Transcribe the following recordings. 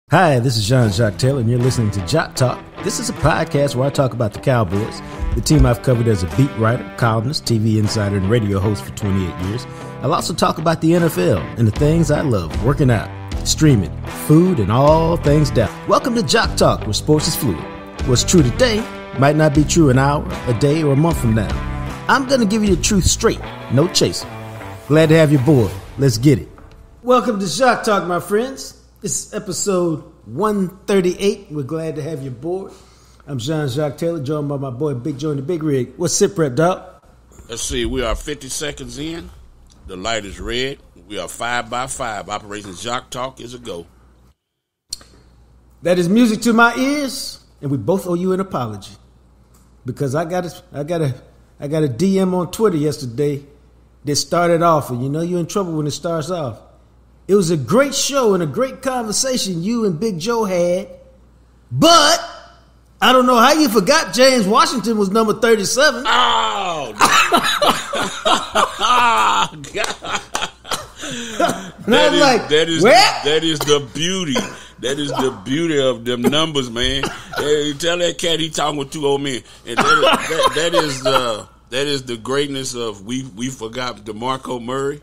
Hi, this is Jacques Talk, and you're listening to Jacques Talk. This is a podcast where I talk about the Cowboys, the team I've covered as a beat writer, columnist, TV insider, and radio host for 28 years. I'll also talk about the NFL and the things I love, working out, streaming, food, and all things down. Welcome to Jacques Talk, where sports is fluid. What's true today might not be true an hour, a day, or a month from now. I'm going to give you the truth straight, no chaser. Glad to have you aboard. Let's get it. Welcome to Jacques Talk, my friends. It's episode 138. We're glad to have you aboard. I'm Jacques Taylor, joined by my boy Big Joe in the Big Rig. What's sit prep, dog? Let's see. We are 50 seconds in. The light is red. We are 5 by 5. Operation Jacques Talk is a go. That is music to my ears, and we both owe you an apology because I got a DM on Twitter yesterday that started off, and you know you're in trouble when it starts off. It was a great show and a great conversation you and Big Joe had, but I don't know how you forgot James Washington was number 37. Oh, God. That is the beauty. That is the beauty of them numbers, man. Hey, tell that cat he talking with two old men. And that is the greatness of we forgot DeMarco Murray.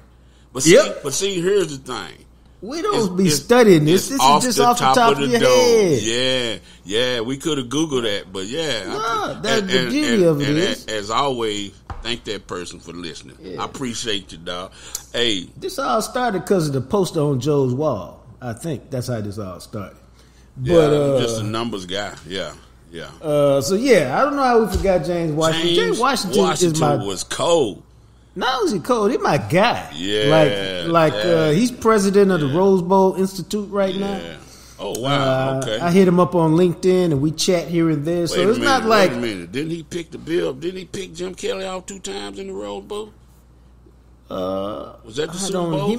But see, here's the thing. We don't be studying this. This is just off the top of your head. Yeah. We could have Googled that, but yeah. No, that's the beauty of it. As always, thank that person for listening. Yeah. I appreciate you, dog. Hey, this all started because of the poster on Joe's wall. I think that's how this all started. But just a numbers guy. Yeah. So I don't know how we forgot James Washington. James Washington was cold. Not only is he cold, he's my guy. Yeah. He's president of the Rose Bowl Institute right now. Oh, wow. Okay. I hit him up on LinkedIn and we chat here and there. So it's not like. Wait a minute. Didn't he pick the bill? Didn't he pick Jim Kelly off 2 times in the Rose Bowl? Was that the Super Bowl? He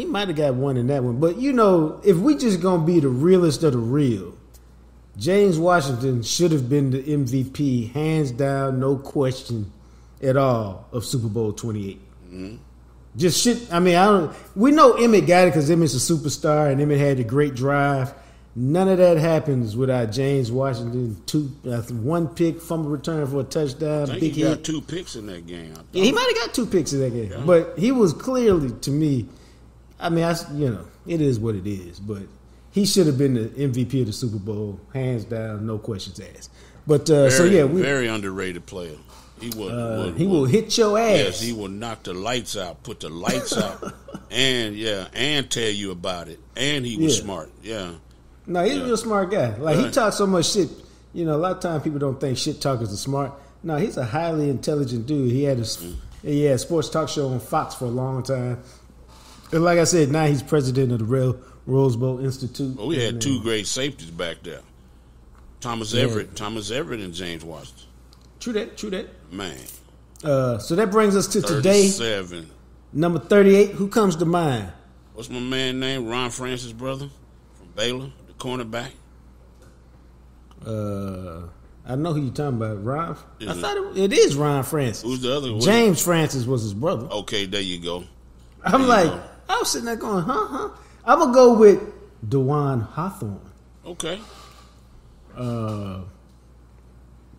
might have got one in that one. But you know, if we just gonna be the realest of the real, James Washington should have been the MVP, hands down, no question at all, of Super Bowl 28. Mm-hmm. Just shit. I mean, we know Emmett got it because Emmett's a superstar and Emmett had a great drive. None of that happens without James Washington. 1 pick, fumble return for a touchdown. I think big he hit. got 2 picks in that game. Yeah, he might have got 2 picks in that game, but he was clearly, to me. I mean, it is what it is. But he should have been the MVP of the Super Bowl, hands down, no questions asked. But very underrated player. He will hit your ass. Yes, he will knock the lights out, put the lights out, and tell you about it. And he was smart. Yeah. No, he's a real smart guy. Like he talks so much shit. You know, a lot of times people don't think shit talkers are smart. No, he's a highly intelligent dude. He had a sports talk show on Fox for a long time. And like I said, now he's president of the Rose Bowl Institute. Well, we had 2 great safeties back there. Thomas Everett and James Washington. True that. Man. So that brings us to 37. Today. Number 38. Who comes to mind? What's my man name? Ron Francis' brother from Baylor, the cornerback. I know who you're talking about. Ron? I thought it is Ron Francis. Who's the other one? James Francis was his brother. Okay, there you go. I was sitting there going, huh? I'm going to go with DeJuan Hawthorne. Okay.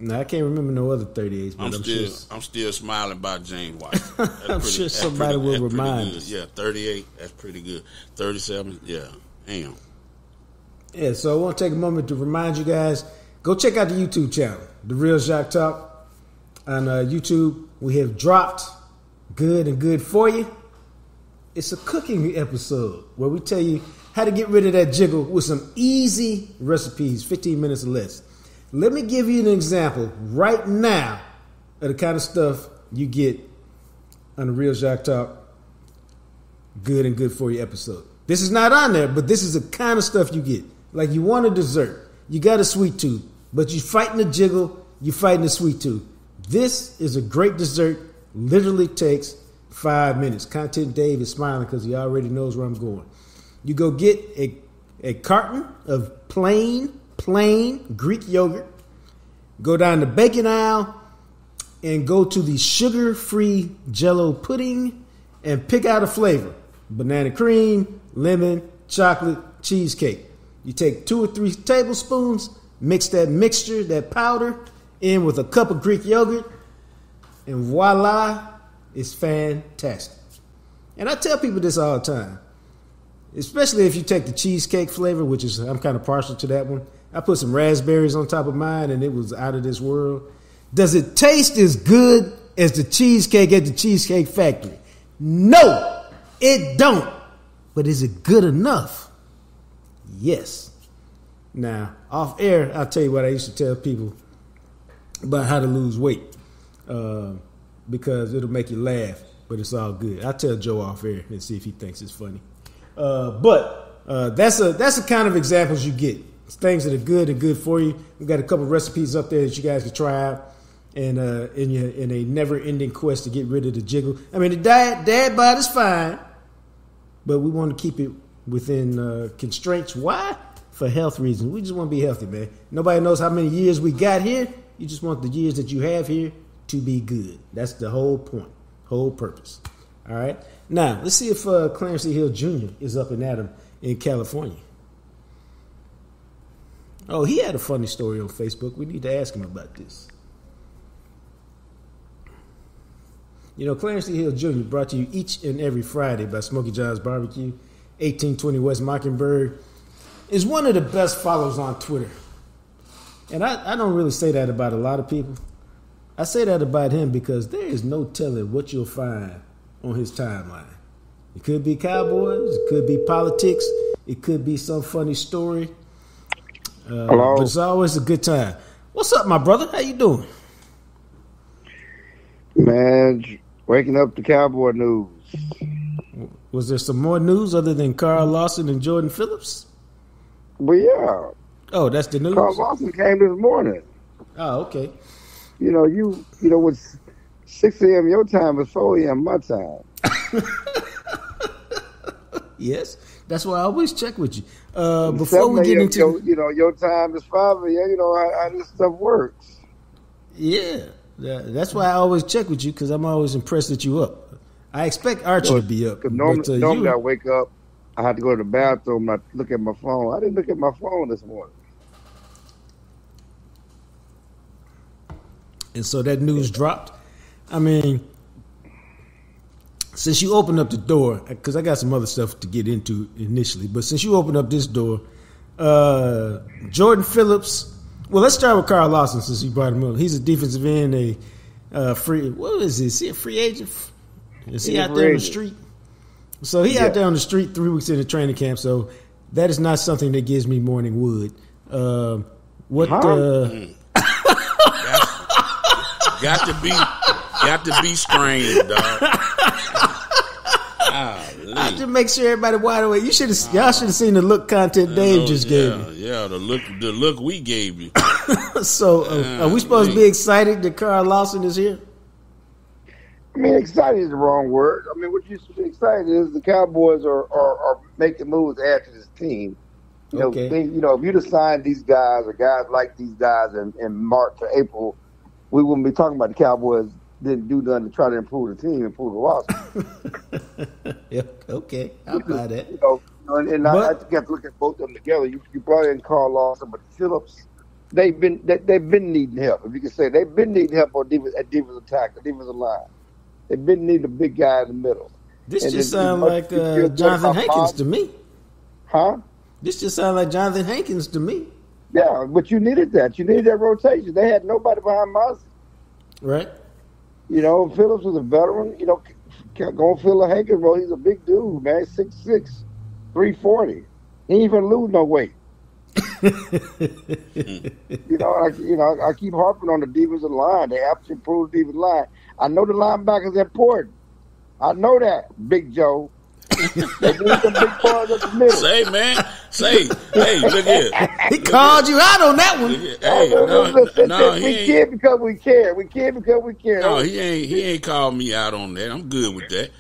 No, I can't remember no other 38s. But I'm still smiling about James Washington. I'm sure somebody will remind us. Yeah, 38, that's pretty good. 37, yeah, damn. Yeah, so I want to take a moment to remind you guys, go check out the YouTube channel, The Real Jacques Talk. On YouTube, we have dropped Good and Good For You. It's a cooking episode where we tell you how to get rid of that jiggle with some easy recipes, 15 minutes or less. Let me give you an example right now of the kind of stuff you get on the Real Jacques Talk Good and Good For You episode. This is not on there, but this is the kind of stuff you get. Like you want a dessert, you got a sweet tooth, but you're fighting the jiggle, you're fighting the sweet tooth. This is a great dessert, literally takes 5 minutes. Content Dave is smiling because he already knows where I'm going. You go get a carton of plain Greek yogurt, go down the bacon aisle, and go to the sugar-free Jell-O pudding and pick out a flavor. Banana cream, lemon, chocolate, cheesecake. You take 2 or 3 tablespoons, mix that mixture, that powder, in with a cup of Greek yogurt, and voila, it's fantastic. And I tell people this all the time, especially if you take the cheesecake flavor, which is, I'm kind of partial to that one. I put some raspberries on top of mine, and it was out of this world. Does it taste as good as the cheesecake at the Cheesecake Factory? No, it don't. But is it good enough? Yes. Now, off air, I'll tell you what I used to tell people about how to lose weight, because it'll make you laugh, but it's all good. I'll tell Joe off air and see if he thinks it's funny. But that's the kind of examples you get. It's things that are good and good for you. We've got a couple recipes up there that you guys can try out, and in a never-ending quest to get rid of the jiggle. I mean, the dad bod is fine, but we want to keep it within constraints. Why? For health reasons. We just want to be healthy, man. Nobody knows how many years we got here. You just want the years that you have here to be good. That's the whole point, whole purpose. All right? Now, let's see if Clarence E. Hill Jr. is up and at him in California. Oh, he had a funny story on Facebook. We need to ask him about this. You know, Clarence E. Hill Jr. brought to you each and every Friday by Smokey John's Barbecue, 1820 West Mockingbird, is one of the best follows on Twitter. And I don't really say that about a lot of people. I say that about him because there is no telling what you'll find on his timeline. It could be Cowboys, it could be politics, it could be some funny story. But it's always a good time. What's up, my brother? How you doing? Man, waking up to Cowboy news. Was there some more news other than Carl Lawson and Jordan Phillips? Well, yeah. Oh, that's the news? Carl Lawson came this morning. Oh, okay. You know, with 6 a.m. your time is 4 a.m. my time. Yes, that's why I always check with you. Before we get into your time is 5 a.m. You know how this stuff works. Yeah, that's why I always check with you, because I'm always impressed that you up. I expect Archie to be up. Normally I wake up, I have to go to the bathroom, I look at my phone. I didn't look at my phone this morning. And so that news dropped. I mean, since you opened up the door, because I got some other stuff to get into initially, but since you opened up this door, Jordan Phillips. Well, let's start with Carl Lawson since you brought him up. He's a defensive end, a free. What is he? Is he a free agent? Is he out there on the street? So he out there on the street 3 weeks into training camp. So that is not something that gives me morning wood. Got to be strained, dog. I have to make sure everybody wide awake. Y'all should have seen the look content Dave just gave me. Yeah, the look we gave you. So are we supposed to be excited that Carl Lawson is here? I mean, excited is the wrong word. I mean, what you should be excited is the Cowboys are making moves to add to this team. If you'd have signed these guys or guys like these guys in March or April, we wouldn't be talking about the Cowboys didn't do nothing to try to improve the team, improve the roster. Yeah, okay, I'll buy that. I think you have to look at both of them together. You brought in Carl Lawson, but Phillips, they've been needing help. If you can say they've been needing help on defensive attack, the defensive line. They've been needing a big guy in the middle. This just sounds like Jonathan Hankins to me. Huh? This just sounds like Jonathan Hankins to me. Yeah, but you needed that. You needed that rotation. They had nobody behind Mozzie. Right. Phillips was a veteran. Gonna fill a Hankins role. He's a big dude, man. 6'6", 340. He ain't even lose no weight. I keep harping on the defensive line. They have to improve the defensive line. I know the linebackers important. I know that, Big Joe. They need some big parts of the middle. Hey, look here. He called you out on that one. We care because we care. We care because we care. No, he ain't called me out on that. I'm good with that.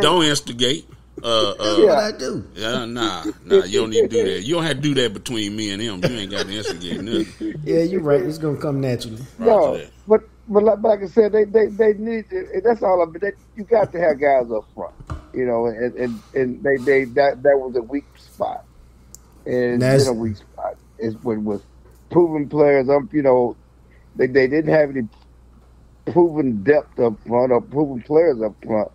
Don't instigate. What I do? Nah, you don't need to do that. You don't have to do that between me and him. You ain't got to instigate nothing. Yeah, you're right. It's gonna come naturally. No, but like I said, they need to, that's all of it. You got to have guys up front, and that was a weak spot. And it's with proven players. They didn't have any proven depth up front or proven players up front,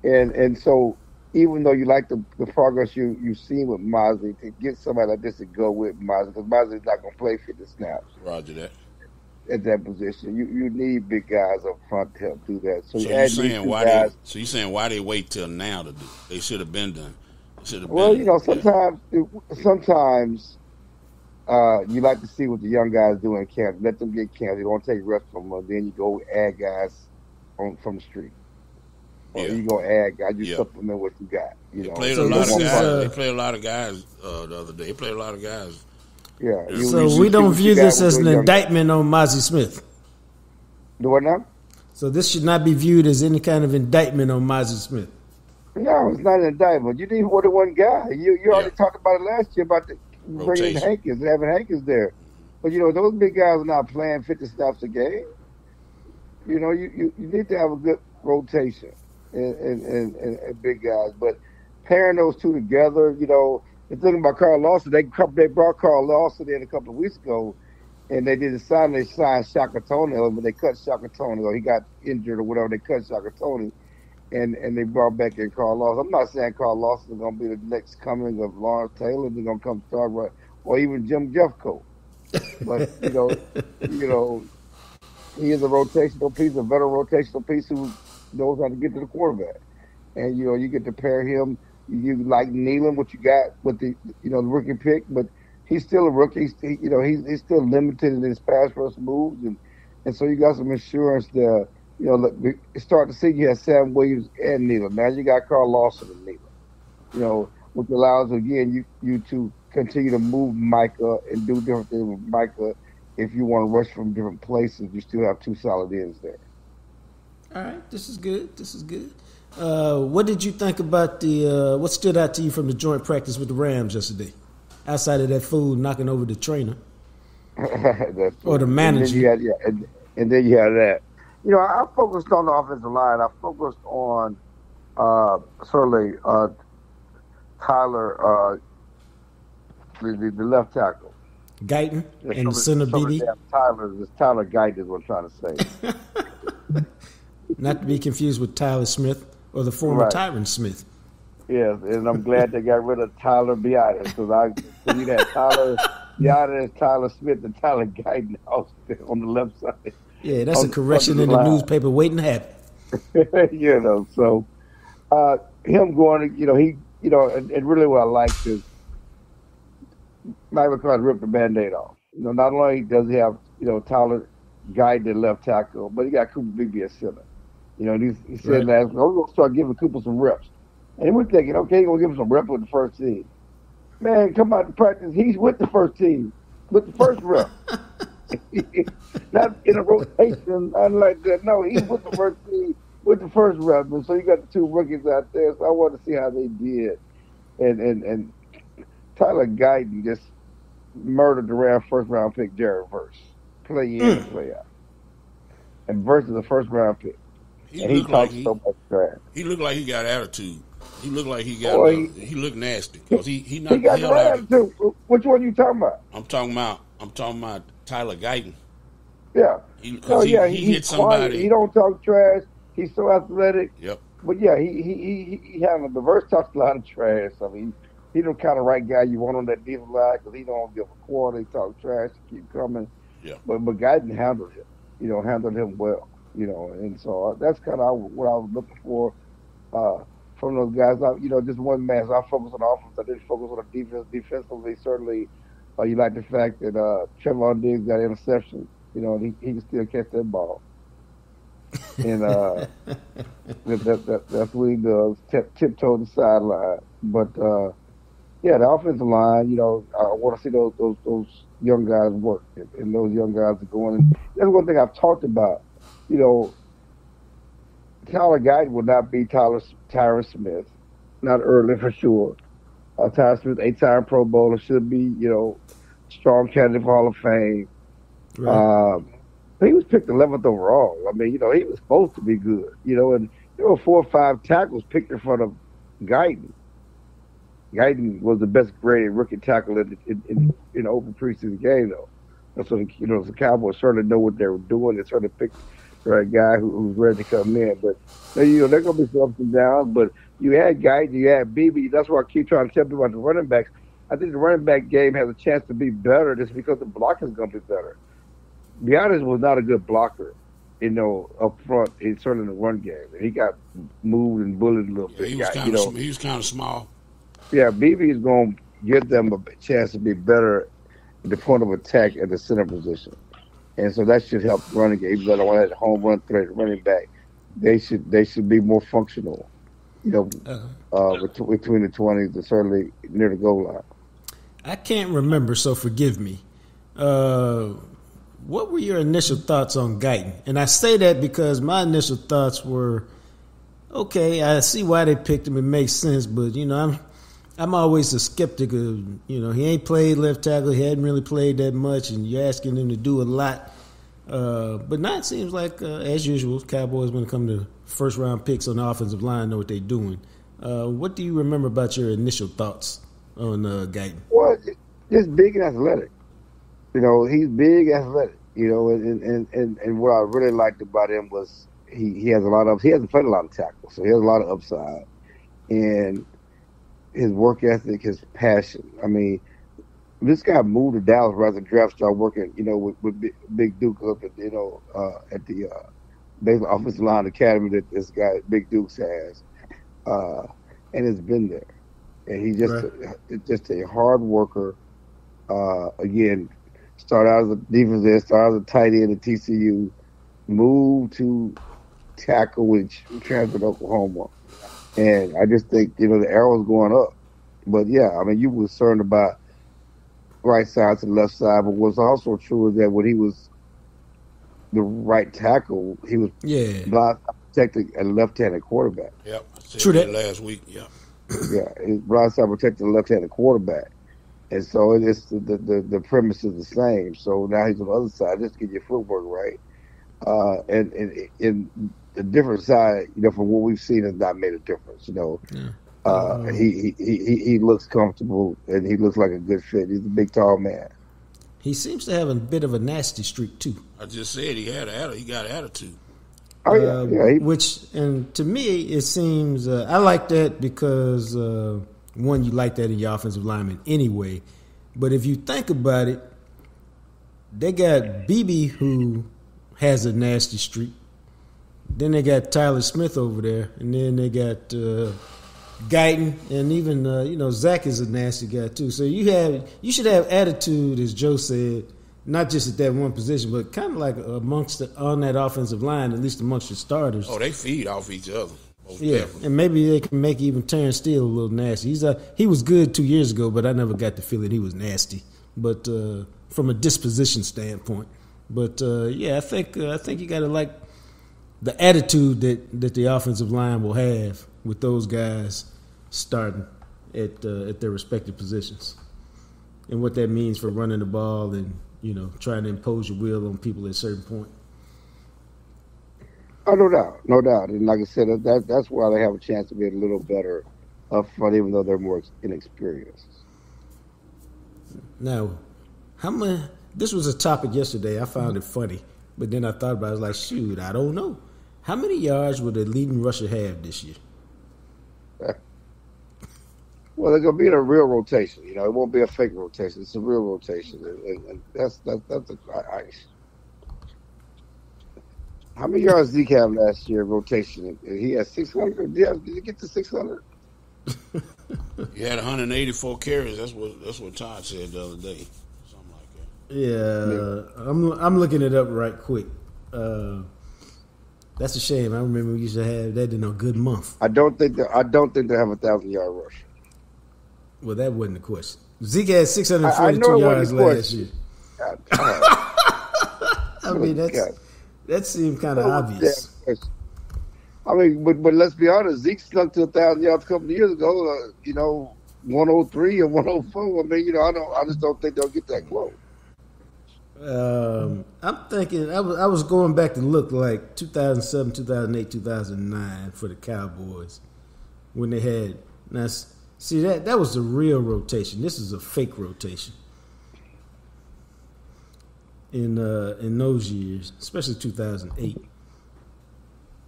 and so even though you like the progress you've seen with Mosley, to get somebody like this to go with Mosley, because Mosley's not going to play 50 snaps. Roger that. At that position, you need big guys up front to help do that. So you're saying why they wait till now to do it? They should have been done. Sometimes you like to see what the young guys do in camp. Let them get camp. You don't take reps from them. Then you go add guys from the street. Or you go add guys. You supplement what you got. They played a lot of guys the other day. They played a lot of guys. Yeah. So we don't view this as an indictment on Mozzie Smith. Do what now? So this should not be viewed as any kind of indictment on Mozzie Smith. No, it's not an indictment. You need more than one guy. You already talked about it last year about bringing Hankins, having Hankins there. But those big guys are not playing 50 snaps a game. You need to have a good rotation and big guys. But pairing those two together, the thing about Carl Lawson, they brought Carl Lawson in a couple of weeks ago, and they didn't sign. They signed Shaka Tony, but they cut Shaka Tony, or he got injured or whatever. They cut Shaka Tony, and they brought back in Carl Lawson. I'm not saying Carl Lawson is going to be the next coming of Lawrence Taylor. They're going to come start right, or even Jim Jeffcoat. But he is a rotational piece, a veteran rotational piece who knows how to get to the quarterback, and you get to pair him. You like Nealon, what you got with the the rookie pick, but he's still a rookie. He's still limited in his pass rush moves, and so you got some insurance there. Start to see you have Sam Williams and Nealon. Now you got Carl Lawson and Nealon. Which allows again you to continue to move Micah and do different things with Micah. If you want to rush from different places, you still have two solid ends there. All right, this is good. What did you think about what stood out to you from the joint practice with the Rams yesterday? Outside of that fool knocking over the trainer or the manager. And then you had that. I focused on the offensive line. I focused on certainly Tyler, the left tackle. Guyton and the center BD. Tyler Guyton is what I'm trying to say. Not to be confused with Tyler Smith or the former Tyron Smith. Yes, and I'm glad they got rid of Tyler Biadasz because you had Tyler Biadasz, Tyler Smith, and Tyler Guyton on the left side. Yeah, that's a correction in the newspaper waiting to happen. So him going, and really what I liked is Mike McCarthy ripped the Band-Aid off. Not only does he have, Tyler Guyton at left tackle, but he got Cooper Beebe at center. He said last week, we're going to start giving Cooper some reps. And we're thinking, okay, he's going to give him some reps with the first team. Man, come out to practice. He's with the first team, with the first rep. Not in a rotation, unlike that. No, he's with the first team, with the first rep. And so you got the two rookies out there. So I want to see how they did. And Tyler Guyton just murdered the first round pick, Jared Verse. Play in and play out. And Verse is the first round pick. He talks so much trash. He looked like he got attitude. He looked like he got. He looked nasty because he got the attitude. Which one are you talking about? I'm talking about Tyler Guyton. Yeah. He hit somebody. Quiet. He don't talk trash. He's so athletic. Yep. But yeah, he handled the Verse talks a lot of trash. I mean, he's the kind of right guy you want on that defensive line because he don't give a quarter. He talk trash. Keep coming. Yeah. But Guyton handled him. Handled him well. And so that's kind of what I was looking for from those guys. Just one man. So I focus on offense. I didn't focus on the defense. Defensively, certainly, you like the fact that Trevon Diggs got interception. He can still catch that ball. And that's what he does. Tiptoe the sideline. But the offensive line. I want to see those young guys work, and those young guys are going. And that's one thing I've talked about. Tyler Guyton will not be Tyron Smith, not early for sure. Tyron Smith, 8-time Pro Bowler, should be, strong candidate for Hall of Fame. Right. He was picked 11th overall. I mean, he was supposed to be good, and there were 4 or 5 tackles picked in front of Guyton. Guyton was the best graded rookie tackle in an open preseason game, though. And so, the Cowboys certainly know what they were doing. They certainly picked the right guy who's ready to come in. But, they're going to be some ups and downs. But you had Guyton, you had BB. That's why I keep trying to tell people about the running backs. I think the running back game has a chance to be better just because the blocking is going to be better. Giannis was not a good blocker, up front. He's certainly in the run game. He got moved and bullied a little bit. He was kind of small. Yeah, BB is going to give them a chance to be better at the point of attack at the center position. And so that should help the running game. Even though they don't have a home run threat running back, they should be more functional, between the 20s and certainly near the goal line. I can't remember, so forgive me. What were your initial thoughts on Guyton? And I say that because my initial thoughts were, okay, I see why they picked him. It makes sense, but I'm always a skeptic of, he ain't played left tackle. He hadn't really played that much, and you're asking him to do a lot. But now it seems like, as usual, Cowboys, when it comes to first-round picks on the offensive line, know what they're doing. What do you remember about your initial thoughts on Guyton? Well, just big and athletic. He's big, athletic. And what I really liked about him was he hasn't played a lot of tackles, so he has a lot of upside. And his work ethic, his passion. I mean, this guy moved to Dallas right after the draft, started working, with Big Duke up at the basically offensive line academy that this guy Big Dukes has, and it's been there. And he's just a hard worker. Again, started out as a defensive end, started as a tight end at TCU, moved to tackle, which transferred to Oklahoma. And I just think, the arrow's going up. But, yeah, I mean, you were concerned about right side to left side. But what's also true is that when he was the right tackle, he was blind protecting a left-handed quarterback. Yep. I said that last week, yeah. Yeah, he's blind side protecting a left-handed quarterback. And so it's the premise is the same. So now he's on the other side. Just get your footwork right. And the different side, from what we've seen, has not made a difference. He looks comfortable and he looks like a good fit. He's a big, tall man. He seems to have a bit of a nasty streak too. I just said he got attitude. Oh yeah. And to me, it seems I like that because one, you like that in your offensive lineman anyway. But if you think about it, they got BB who has a nasty streak. Then they got Tyler Smith over there, and then they got Guyton, and even Zach is a nasty guy too. So you should have attitude, as Joe said, not just at that one position, but kind of like on that offensive line, at least amongst the starters. Oh, they feed off each other. Definitely. And maybe they can make even Terrence Steele a little nasty. He was good 2 years ago, but I never got the feeling he was nasty. But from a disposition standpoint, I think you got to like the attitude that the offensive line will have with those guys starting at their respective positions, and what that means for running the ball and trying to impose your will on people at a certain point. Oh, no doubt. And like I said, that's why they have a chance to be a little better up front, even though they're more inexperienced. Now, this was a topic yesterday. I found it funny, but then I thought about it. I was like, shoot, I don't know. How many yards will the leading rusher have this year? Well, they're going to be in a real rotation. It won't be a fake rotation. It's a real rotation, and that's ice. How many yards did he have last year rotation? He had 600. Did he get to 600? He had 184 carries. That's what Todd said the other day. Something like that. Yeah, I'm looking it up right quick. That's a shame. I remember we used to have that in a good month. I don't think they have a 1,000-yard rush. Well, that wasn't the question. Zeke had 642 yards last year. I mean, that seemed kind of obvious. I mean, but let's be honest. Zeke snuck to 1,000 yards a couple of years ago. 103 or 104. I mean, I just don't think they'll get that close. I'm thinking I was going back to look like 2007, 2008, 2009 for the Cowboys when they had See, that was the real rotation. This is a fake rotation. In those years, especially 2008.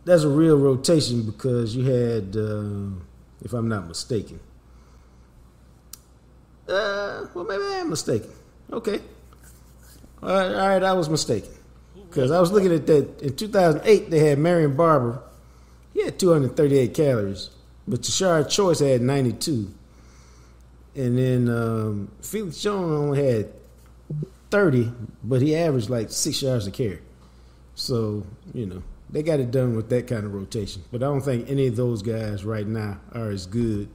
That's a real rotation because you had, if I'm not mistaken. Well, maybe I am mistaken. Okay. All right, I was mistaken. Because I was looking at that. In 2008, they had Marion Barber. He had 238 calories. But Tashard Choice had 92. And then Felix Jones only had 30, but he averaged like 6 yards a carry. So, they got it done with that kind of rotation. But I don't think any of those guys right now are as good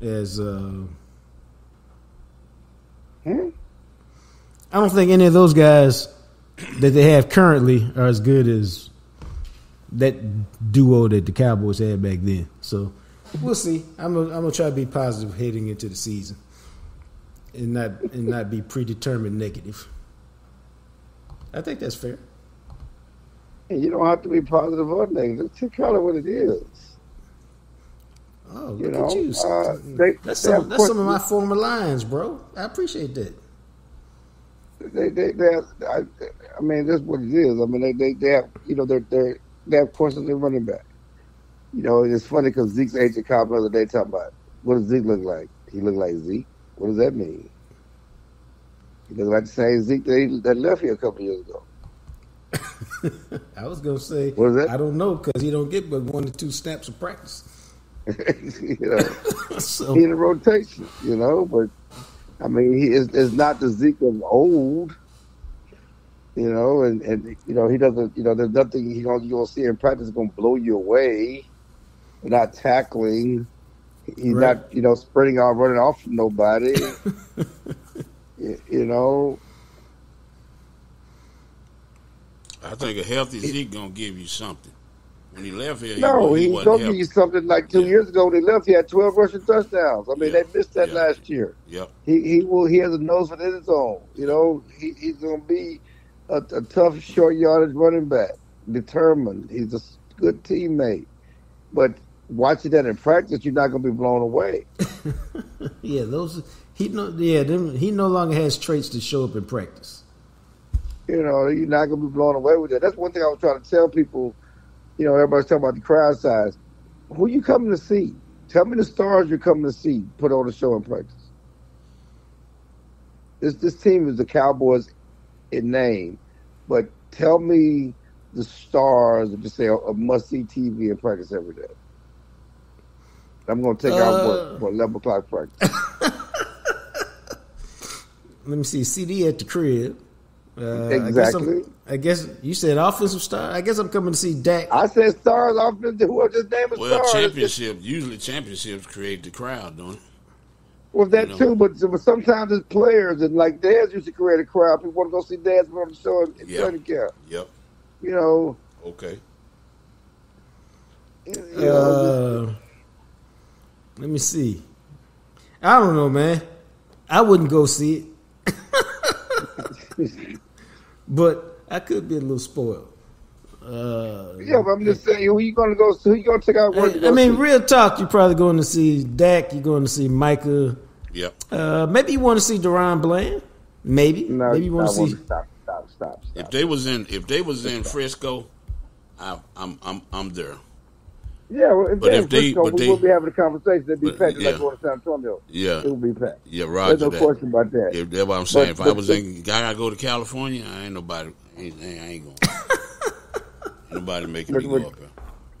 as... I don't think any of those guys that they have currently are as good as that duo that the Cowboys had back then. So we'll see. I'm gonna try to be positive heading into the season, and not be predetermined negative. I think that's fair. You don't have to be positive or negative. Just call it what it is. Oh, look at you! That's some of my former lines, bro. I appreciate that. I mean, that's what it is. I mean, they have, they have questions in running back. It's funny because Zeke's agent called the other day talking about what does Zeke look like? He look like Zeke. What does that mean? He look like the same Zeke that left here a couple years ago. I was gonna say, what is that? I don't know because he don't get but 1 to 2 snaps of practice. So, he in a rotation, but. I mean, he is not the Zeke of old, and he doesn't, there's nothing you're gonna see in practice going to blow you away. Not tackling, he's right. not, spreading out, running off from nobody. I think a healthy Zeke gonna give you something. When he left here, he's gonna give you something. Like 2 years ago, when he left, he had 12 rushing touchdowns. I mean, they missed that last year. Yep. He has a nose for his own. He's gonna be a tough, short yardage running back, determined. He's a good teammate, but watching that in practice, you're not gonna be blown away. Yeah, he no longer has traits to show up in practice. You're not gonna be blown away with that. That's one thing I was trying to tell people. Everybody's talking about the crowd size. Who you coming to see? Tell me the stars you're coming to see put on the show in practice. This team is the Cowboys in name, but tell me the stars that you say a must-see TV in practice every day. I'm going to take out for 11 o'clock practice. Let me see. CD at the crib. Exactly. I guess you said offensive star. I guess I'm coming to see Dak. I said stars, offensive. Who just name a star? Usually championships create the crowd, don't it? Well, that too, but sometimes it's players, and like Daz used to create a crowd. People want to go see Daz on the show in training camp. Yep. Okay. Let me see. I don't know, man. I wouldn't go see it. But I could be a little spoiled. But I'm just saying, who you gonna go see? Who you gonna check out? Real talk. You're probably going to see Dak. You're going to see Micah. Yep. Maybe you want to see Deron Bland. Maybe. No, maybe you want to see. Stop. If they was in Frisco, I'm there. Yeah, well, we will be having a conversation. It'd be packed like going to San Antonio. Yeah, it will be packed. Yeah, Roger. There's no question about that. That's what I'm saying. If I was I gotta go to California, I ain't nobody. I ain't going. Ain't nobody making me go up there.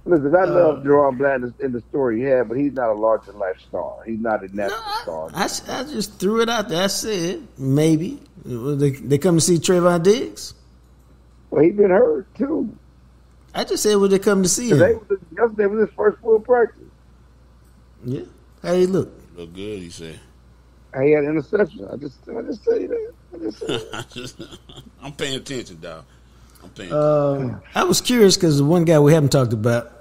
Listen, I love Deron Bland in the story he had, but he's not a larger life star. He's not a natural star. I just threw it out there. I said maybe they come to see Trayvon Diggs. Well, he's been hurt too. I just said, would they come to see him? Yesterday was his first full practice. Yeah. How he look? Look good, he said. He had an interception. I just say that. I'm paying attention, dog. I'm paying attention. I was curious because the one guy we haven't talked about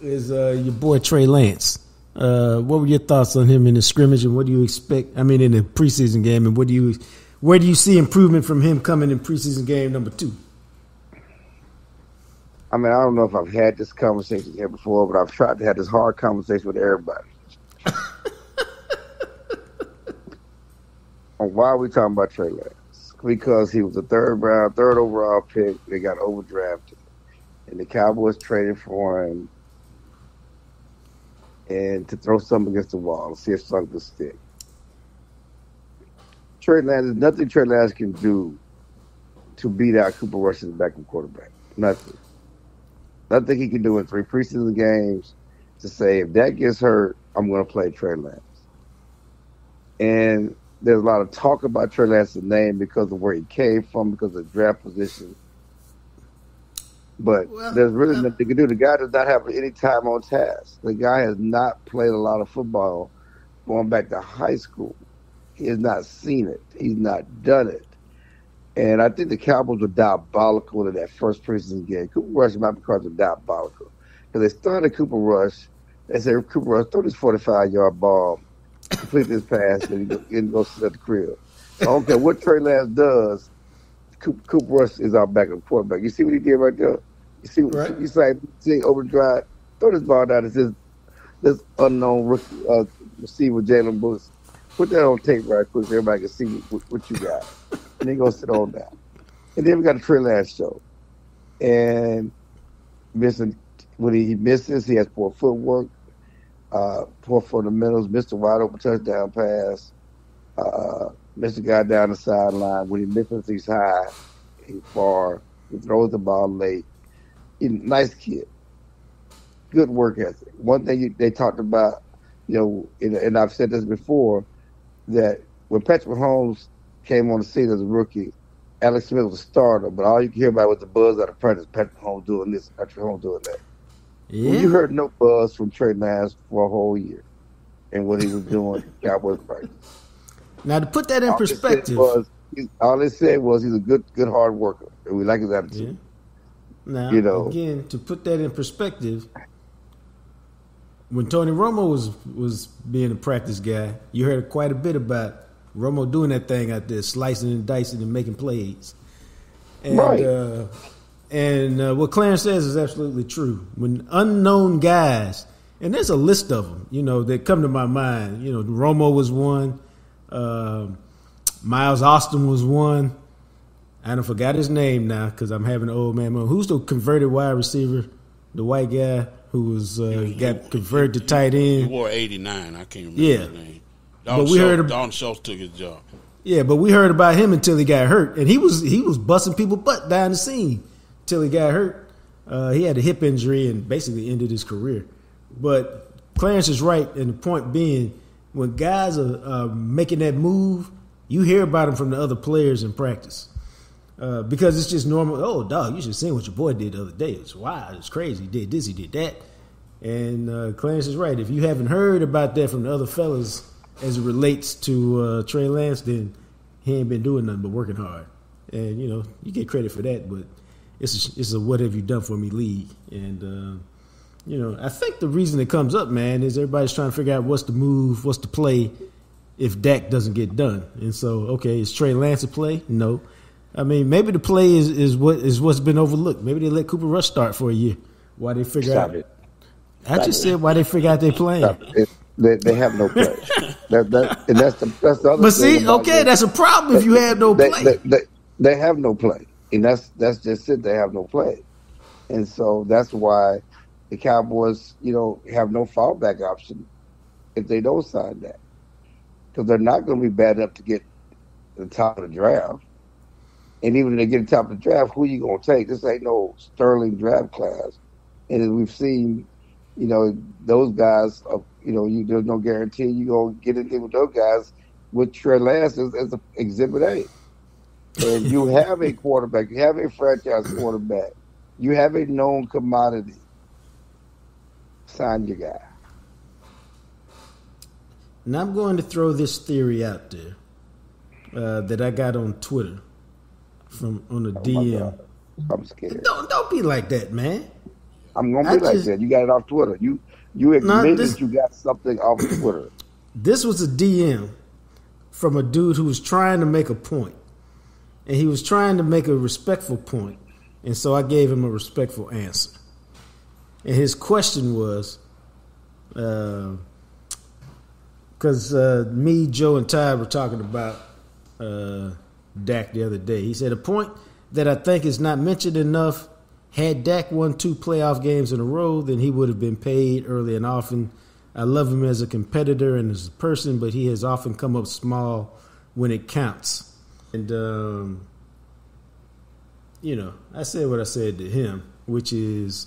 is your boy Trey Lance. What were your thoughts on him in the scrimmage, and what do you expect? I mean, in the preseason game, and where do you see improvement from him coming in preseason game number 2? I mean, I don't know if I've had this conversation here before, but I've tried to have this hard conversation with everybody. Why are we talking about Trey Lance? Because he was a third overall pick. They got overdrafted, and the Cowboys traded for him, and to throw something against the wall and see if something will stick. Trey Lance, there's nothing Trey Lance can do to beat out Cooper Rush's backup quarterback. Nothing. Nothing he can do in 3 preseason games to say, if that gets hurt, I'm going to play Trey Lance. And there's a lot of talk about Trey Lance's name because of where he came from, because of the draft position. But there's really nothing he can do. The guy does not have any time on task. The guy has not played a lot of football going back to high school. He has not seen it. He's not done it. And I think the Cowboys were diabolical in that first preseason game. Cooper Rush and Michael McCarthy were diabolical. Because they started Cooper Rush. They said, Cooper Rush, throw this 45-yard ball, complete this pass, and go sit at the crib. I don't care what Trey Lance does, Cooper Rush is our backup quarterback. You see what he did right there? You see what you see overdrive? Throw this ball down. It says this unknown rookie receiver, Jalen Brooks. Put that on tape right quick so everybody can see what you got. And then go sit on down. And then we got a Trey Lance show. And when he misses, he has poor footwork, poor fundamentals, missed a wide open touchdown pass, missed a guy down the sideline. When he misses, he's high, he's far, he throws the ball late. He's a nice kid. Good work ethic. One thing they talked about, and I've said this before, that when Patrick Mahomes came on the scene as a rookie, Alex Smith was a starter, but all you can hear about was the buzz out of practice. Patrick Mahomes doing this, Patrick Mahomes doing that. Yeah. Well, you heard no buzz from Trey Lance for a whole year and what he was doing in Cowboys practice. Now, to put that in perspective, all they said was he's a good hard worker, and we like his attitude. Yeah. Now, again, to put that in perspective, when Tony Romo was being a practice guy, you heard quite a bit about Romo doing that thing out there, slicing and dicing and making plays. And, right. What Clarence says is absolutely true. When unknown guys, and there's a list of them, that come to my mind. Romo was one. Miles Austin was one. I don't forgot his name now because I'm having an old man moment. Who's the converted wide receiver? The white guy who was got converted to tight end. He wore 89. I can't remember his name. Don Schultz took his job. Yeah, but we heard about him until he got hurt, and he was busting people butt down the scene until he got hurt. He had a hip injury and basically ended his career. But Clarence is right, and the point being, when guys are making that move, you hear about them from the other players in practice. Because it's just normal. Oh, dog, you should have seen what your boy did the other day. It's wild. It's crazy. He did this. He did that. And Clarence is right. If you haven't heard about that from the other fellas as it relates to Trey Lance, then he ain't been doing nothing but working hard. And, you get credit for that. But it's a what have you done for me league. And, I think the reason it comes up, man, is everybody's trying to figure out what's the move, what's the play if Dak doesn't get done. And so, okay, is Trey Lance a play? No. I mean, maybe the play is what's been overlooked.Maybe they let Cooper Rush start for a year while they figure out. I just said why they figure out they're playing. They have no play. That's the other. But see, okay, that's a problem if you have no play. They have no play, and that's just it. They have no play, and so that's why the Cowboys, have no fallback option if they don't sign that, because they're not going to be bad enough to get to the top of the draft. And even if they get to the top of the draft, who are you going to take? This ain't no sterling draft class. And as we've seen, those guys, there's no guarantee you're going to get anything with those guys with Trey Lance as a Exhibit A. And you have a quarterback. You have a franchise quarterback. You have a known commodity. Sign your guy. Now I'm going to throw this theory out there that I got on Twitter. On the DM. I'm scared. Don't be like that, man. I'm gonna be like that. You got it off Twitter. You admit that you got something off Twitter. This was a DM from a dude who was trying to make a point, and he was trying to make a respectful point, and so I gave him a respectful answer. And his question was, because me, Joe, and Ty were talking about Dak the other day. He said, a point that I think is not mentioned enough, had Dak won 2 playoff games in a row, then he would have been paid early and often. I love him as a competitor and as a person, but he has often come up small when it counts. And, I said what I said to him, which is,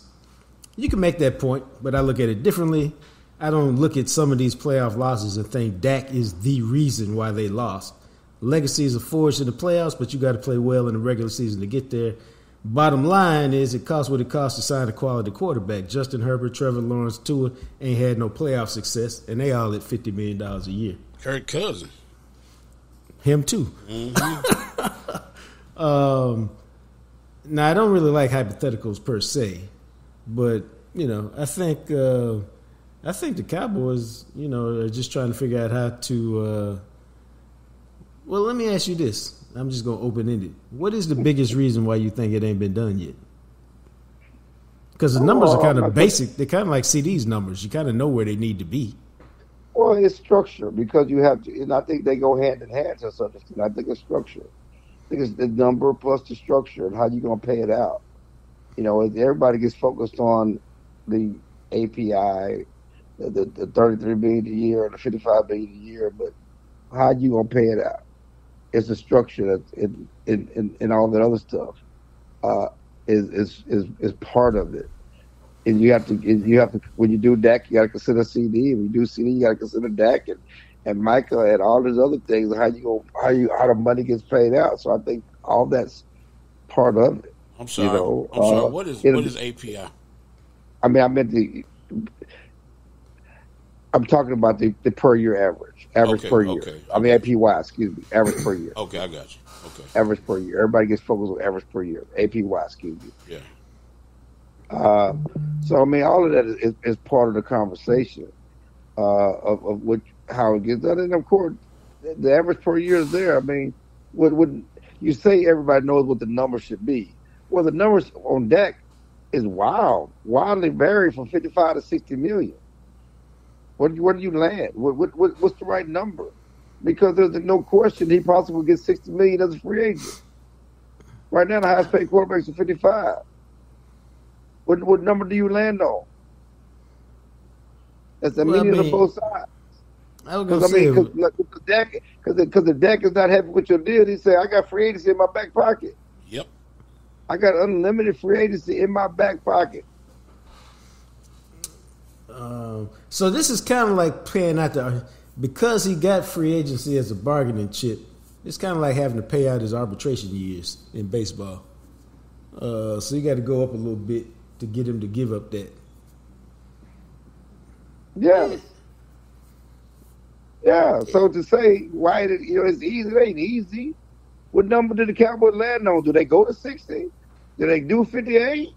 you can make that point, but I look at it differently. I don't look at some of these playoff losses and think Dak is the reason why they lost. Legacies are forged in the playoffs, but you got to play well in the regular season to get there. Bottom line is it costs what it costs to sign a quality quarterback. Justin Herbert, Trevor Lawrence, Tua ain't had no playoff success, and they all at $50 million a year. Kirk Cousins. Him too. Mm-hmm. Now, I don't really like hypotheticals per se, but, I think the Cowboys, are just trying to figure out how to well, let me ask you this. I'm just going to open it. What is the biggest reason why you think it ain't been done yet? Because the numbers are kind of basic. They're kind of like CD's numbers. You kind of know where they need to be. Well, it's structure because you have to, and I think they go hand in hand to a certain extent. I think it's structure. I think it's the number plus the structure and how you going to pay it out. Everybody gets focused on the API, the $33 billion a year or the $55 billion a year, but how you going to pay it out? It's the structure that's in all that other stuff is part of it. And you have to when you do Dak, you got to consider CD. When you do CD, you got to consider Dak and Micah and all these other things. How the money gets paid out. So I think all that's part of it. I'm sorry. I'm sorry. What is API? I mean, I'm talking about the per year average per year. Okay. I mean APY, excuse me, average per year. Okay, I got you. Okay. Average per year. Everybody gets focused on average per year. APY, excuse me. Yeah. So I mean, all of that is part of the conversation of how it gets done, and of course, the average per year is there. I mean, would you say everybody knows what the numbers should be? Well, the numbers on Dak is wildly vary from 55 to 60 million. Where do you land? What's the right number? Because there's no question he possibly will get $60 million as a free agent. Right now, the highest paid quarterbacks are 55. What number do you land on? That's a million on both sides. I was going to say, because the Dak is not happy with your deal. He said, "I got free agency in my back pocket. Yep, I got unlimited free agency in my back pocket." So this is kind of like paying out because he got free agency as a bargaining chip. It's kind of like having to pay out his arbitration years in baseball. So you got to go up a little bit to get him to give up that. Yeah. So to say why it's easy, it ain't easy. What number did the Cowboys land on? Do they go to 60? Do they do 58?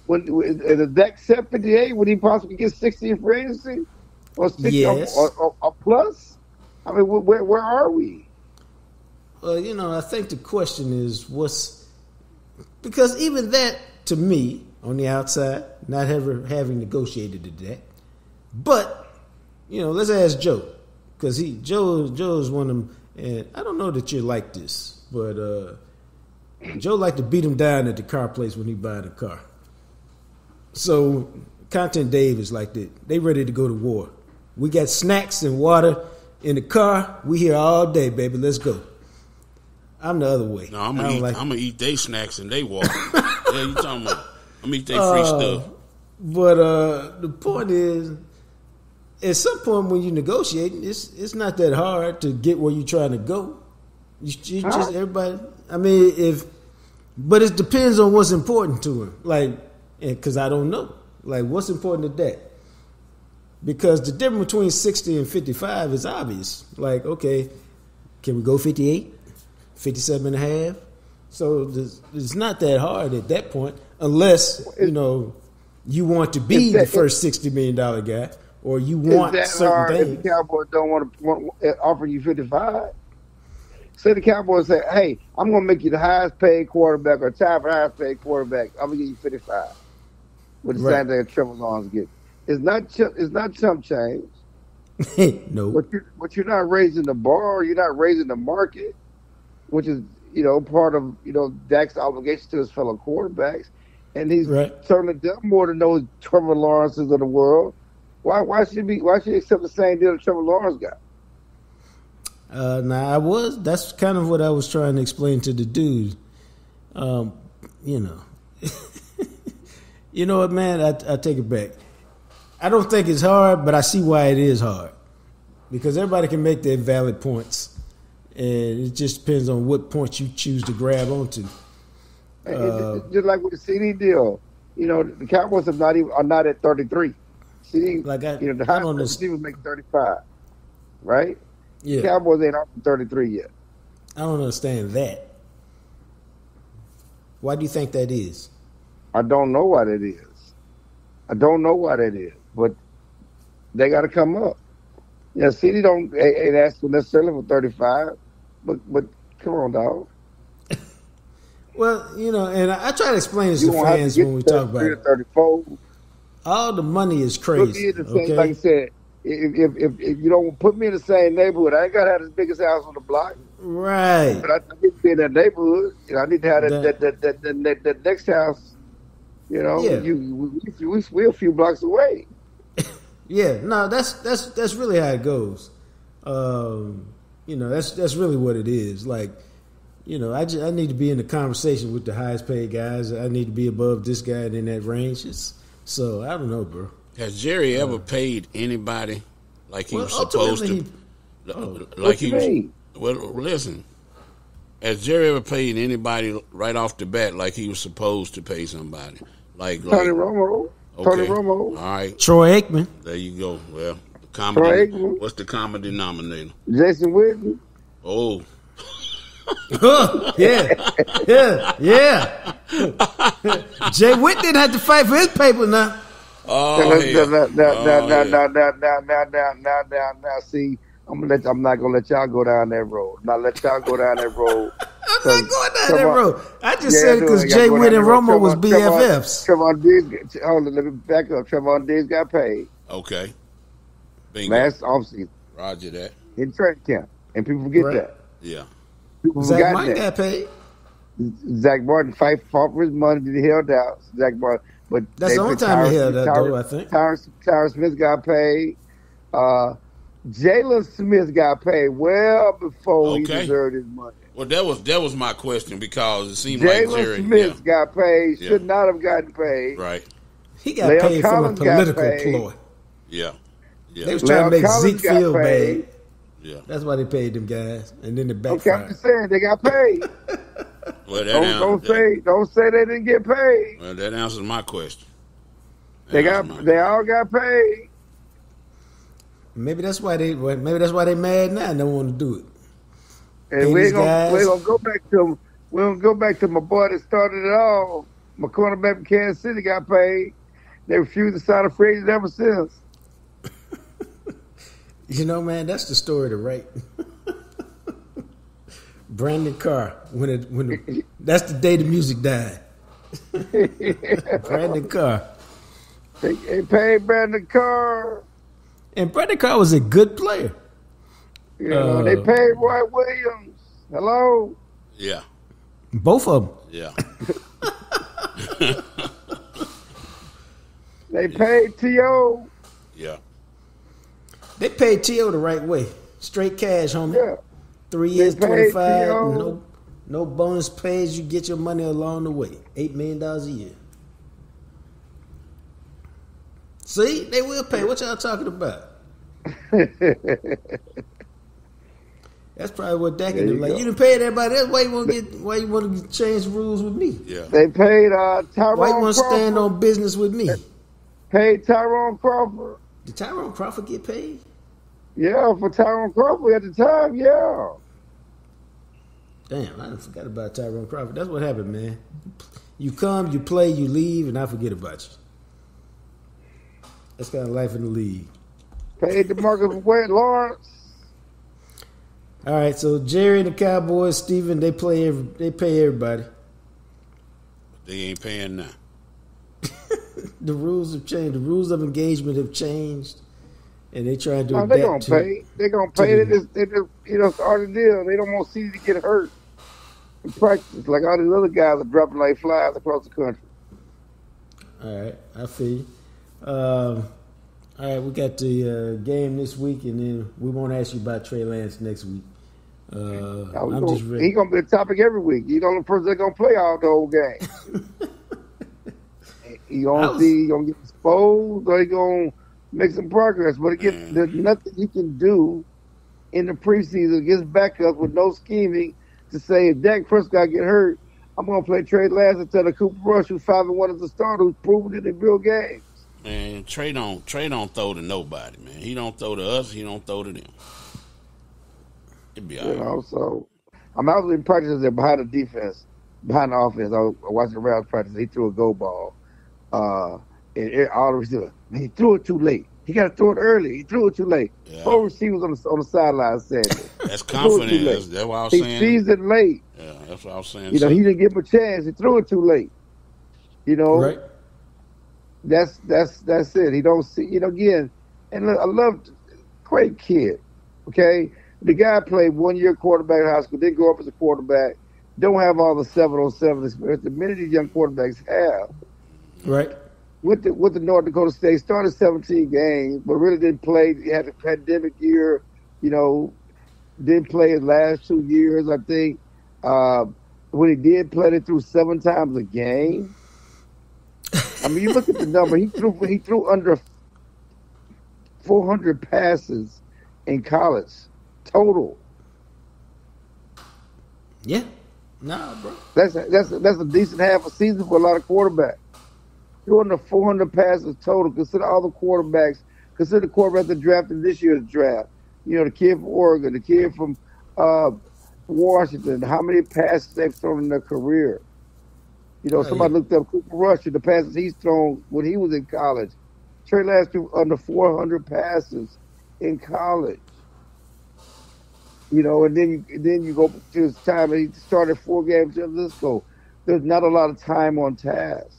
When does Dak set 58? Would he possibly get 60 in free agency? Or 60 yes. or plus? I mean, where are we? Well, I think the question is because even that, to me, on the outside, not ever having negotiated to that. But, let's ask Joe. Because Joe is one of them, and I don't know that you're like this, but Joe like to beat him down at the car place when he buying a car. So, Content Dave is like that. They ready to go to war. We got snacks and water in the car. We here all day, baby. Let's go. I'm the other way. No, I'm gonna eat they snacks and they water. Yeah, you talking about? I'm gonna eat they free stuff. But the point is, at some point when you negotiate, it's not that hard to get where you're trying to go. You just everybody. I mean, but it depends on what's important to him. Like, because I don't know. Like, what's important to that? Because the difference between 60 and 55 is obvious. Like, okay, can we go 58, 57 and a half? So it's not that hard at that point, unless you want to be the first $60 million guy. Or you want certain things. If the Cowboys don't want to offer you 55, say the Cowboys say, "Hey, I'm going to make you the highest paid quarterback or tie for the highest paid quarterback. I'm going to give you 55." With the same thing that Trevor Lawrence get. It's not chump change. No. But you're not raising the bar. You're not raising the market. which is part of Dak's obligation to his fellow quarterbacks, and he's certainly done more than those Trevor Lawrences of the world. Why should he accept the same deal that Trevor Lawrence got? That's kind of what I was trying to explain to the dude. You know what, man? I take it back. I don't think it's hard, but I see why it is hard. Because everybody can make their valid points. And it just depends on what points you choose to grab onto. Just like with the CD deal. The Cowboys are not at 33. CD, the highest receiver making 35. Right? Yeah. The Cowboys ain't off 33 yet. I don't understand that. Why do you think that is? I don't know why that is. But they got to come up. Yeah, CD ain't asking necessarily for 35, but come on, dog. Well, and I try to explain this to fans when we talk about it. 34. All the money is crazy. Okay? Like I said, if you don't put me in the same neighborhood, I ain't got to have the biggest house on the block. Right. But I need to be in that neighborhood. I need to have that next house. We're a few blocks away. Yeah, no, that's really how it goes. That's really what it is. Like, I need to be in the conversation with the highest paid guys. I need to be above this guy and in that range. So I don't know, bro. Has Jerry ever paid anybody like he was supposed to? Listen. Has Jerry ever paid anybody right off the bat like he was supposed to pay somebody? Like Tony Romo. Okay. Tony Romo. All right. Troy Aikman. There you go. Well, what's the common denominator? Jason Witten. Oh. Yeah. Jay Witt didn't have to fight for his paper now. Now, see, I'm not gonna let y'all go down that road. I'm not going down that road. I just said it because Jay Witt and Romo was BFFs. Trevon Diggs, hold on, let me back up. Trevon Diggs got paid. Okay. Bingo. Last offseason. Roger that. In training camp. And people forget that. Yeah. Zach Martin got paid. Zach Martin fought for his money. He held out. Zach Martin. But that's the only time he held out, though, I think. Tyron Smith got paid. Jalen Smith got paid well before he deserved his money. Well, that was my question because it seemed like Jerry Smith got paid. Should not have gotten paid. Right. He got paid from a political ploy. Yeah. They was trying to make Zeke feel bad. Yeah. That's why they paid them guys, and then the backfired. Okay, I'm just saying they got paid. Well, don't say they didn't get paid. Well, that answers my question. They all got paid. Maybe that's why they mad now and don't want to do it. And we're gonna go back to my boy that started it all. My cornerback from Kansas City got paid. They refused to sign a free agent ever since. Man, that's the story to write. Brandon Carr, that's the day the music died. Brandon Carr. They paid Brandon Carr. And Brandon Carr was a good player. They paid Roy Williams. Hello? Yeah. Both of them. Yeah. They paid T.O. Yeah. They paid T.O. the right way. Straight cash, homie. Yeah. 3 years, 25. No bonus pays. You get your money along the way. $8 million a year. See? They will pay. What y'all talking about? That's probably what Dak can do. Like, you done paid everybody else. Why you want to change the rules with me? Yeah. They paid Tyrone Why you want to Crawford. stand on business with me? Paid Tyrone Crawford. Did Tyrone Crawford get paid? Yeah, for Tyrone Crawford at the time, yeah. Damn, I forgot about Tyrone Crawford. That's what happened, man. You come, you play, you leave, and I forget about you. That's kind of life in the league. Paid DeMarcus Wade Lawrence. All right, so Jerry and the Cowboys, Steven, they pay everybody. They ain't paying now. The rules have changed. The rules of engagement have changed, and they trying to adapt They're gonna pay. They're gonna pay. They just start the deal. They don't want CD to get hurt. in practice, like all these other guys are dropping like flies across the country. All right, I feel you. All right, we got the game this week, and then we won't ask you about Trey Lance next week. I'm just ready. He's gonna be a topic every week. He's the only person that's gonna play all the whole game. He gonna get exposed, or he gonna make some progress. But again, there's nothing he can do in the preseason against backups with no scheming to say if Dak Prescott get hurt, I'm gonna play Trey Lance instead of Cooper Rush, who's 5-1 as a starter, who's proven it in real games. Man, Trey don't throw to nobody, man. He don't throw to us. He don't throw to them. It'd be all right. So I was in practice there behind the defense, behind the offense. I was watching the Rams practice. He threw a go ball. And all the receivers, he threw it too late. He got to throw it early. He threw it too late. Yeah. 4 receivers on the sideline said it. That's confidence. That's what I was saying. He sees it late. Yeah, that's what I was saying. He didn't give him a chance. He threw it too late. Right. That's it. He don't see. Again, and look, I loved great kid. Okay, the guy played 1 year quarterback in high school. Didn't grow up as a quarterback. Don't have all the 7-on-7 experience that many of these young quarterbacks have. Right. With the North Dakota State, started 17 games, but really didn't play. He had a pandemic year, didn't play his last 2 years, I think. When he did play, they threw 7 times a game. I mean, you look at the number. He threw under 400 passes in college total. Yeah. Nah, bro. That's a decent half a season for a lot of quarterbacks. Threw under 400 passes total. Consider all the quarterbacks. Consider the quarterbacks that drafted this year's draft. The kid from Oregon, the kid from Washington. How many passes they've thrown in their career? Somebody looked up Cooper Rush, the passes he's thrown when he was in college. Trey Lance threw under 400 passes in college. And then you go to his time, and he started 4 games in Lisco. There's not a lot of time on task.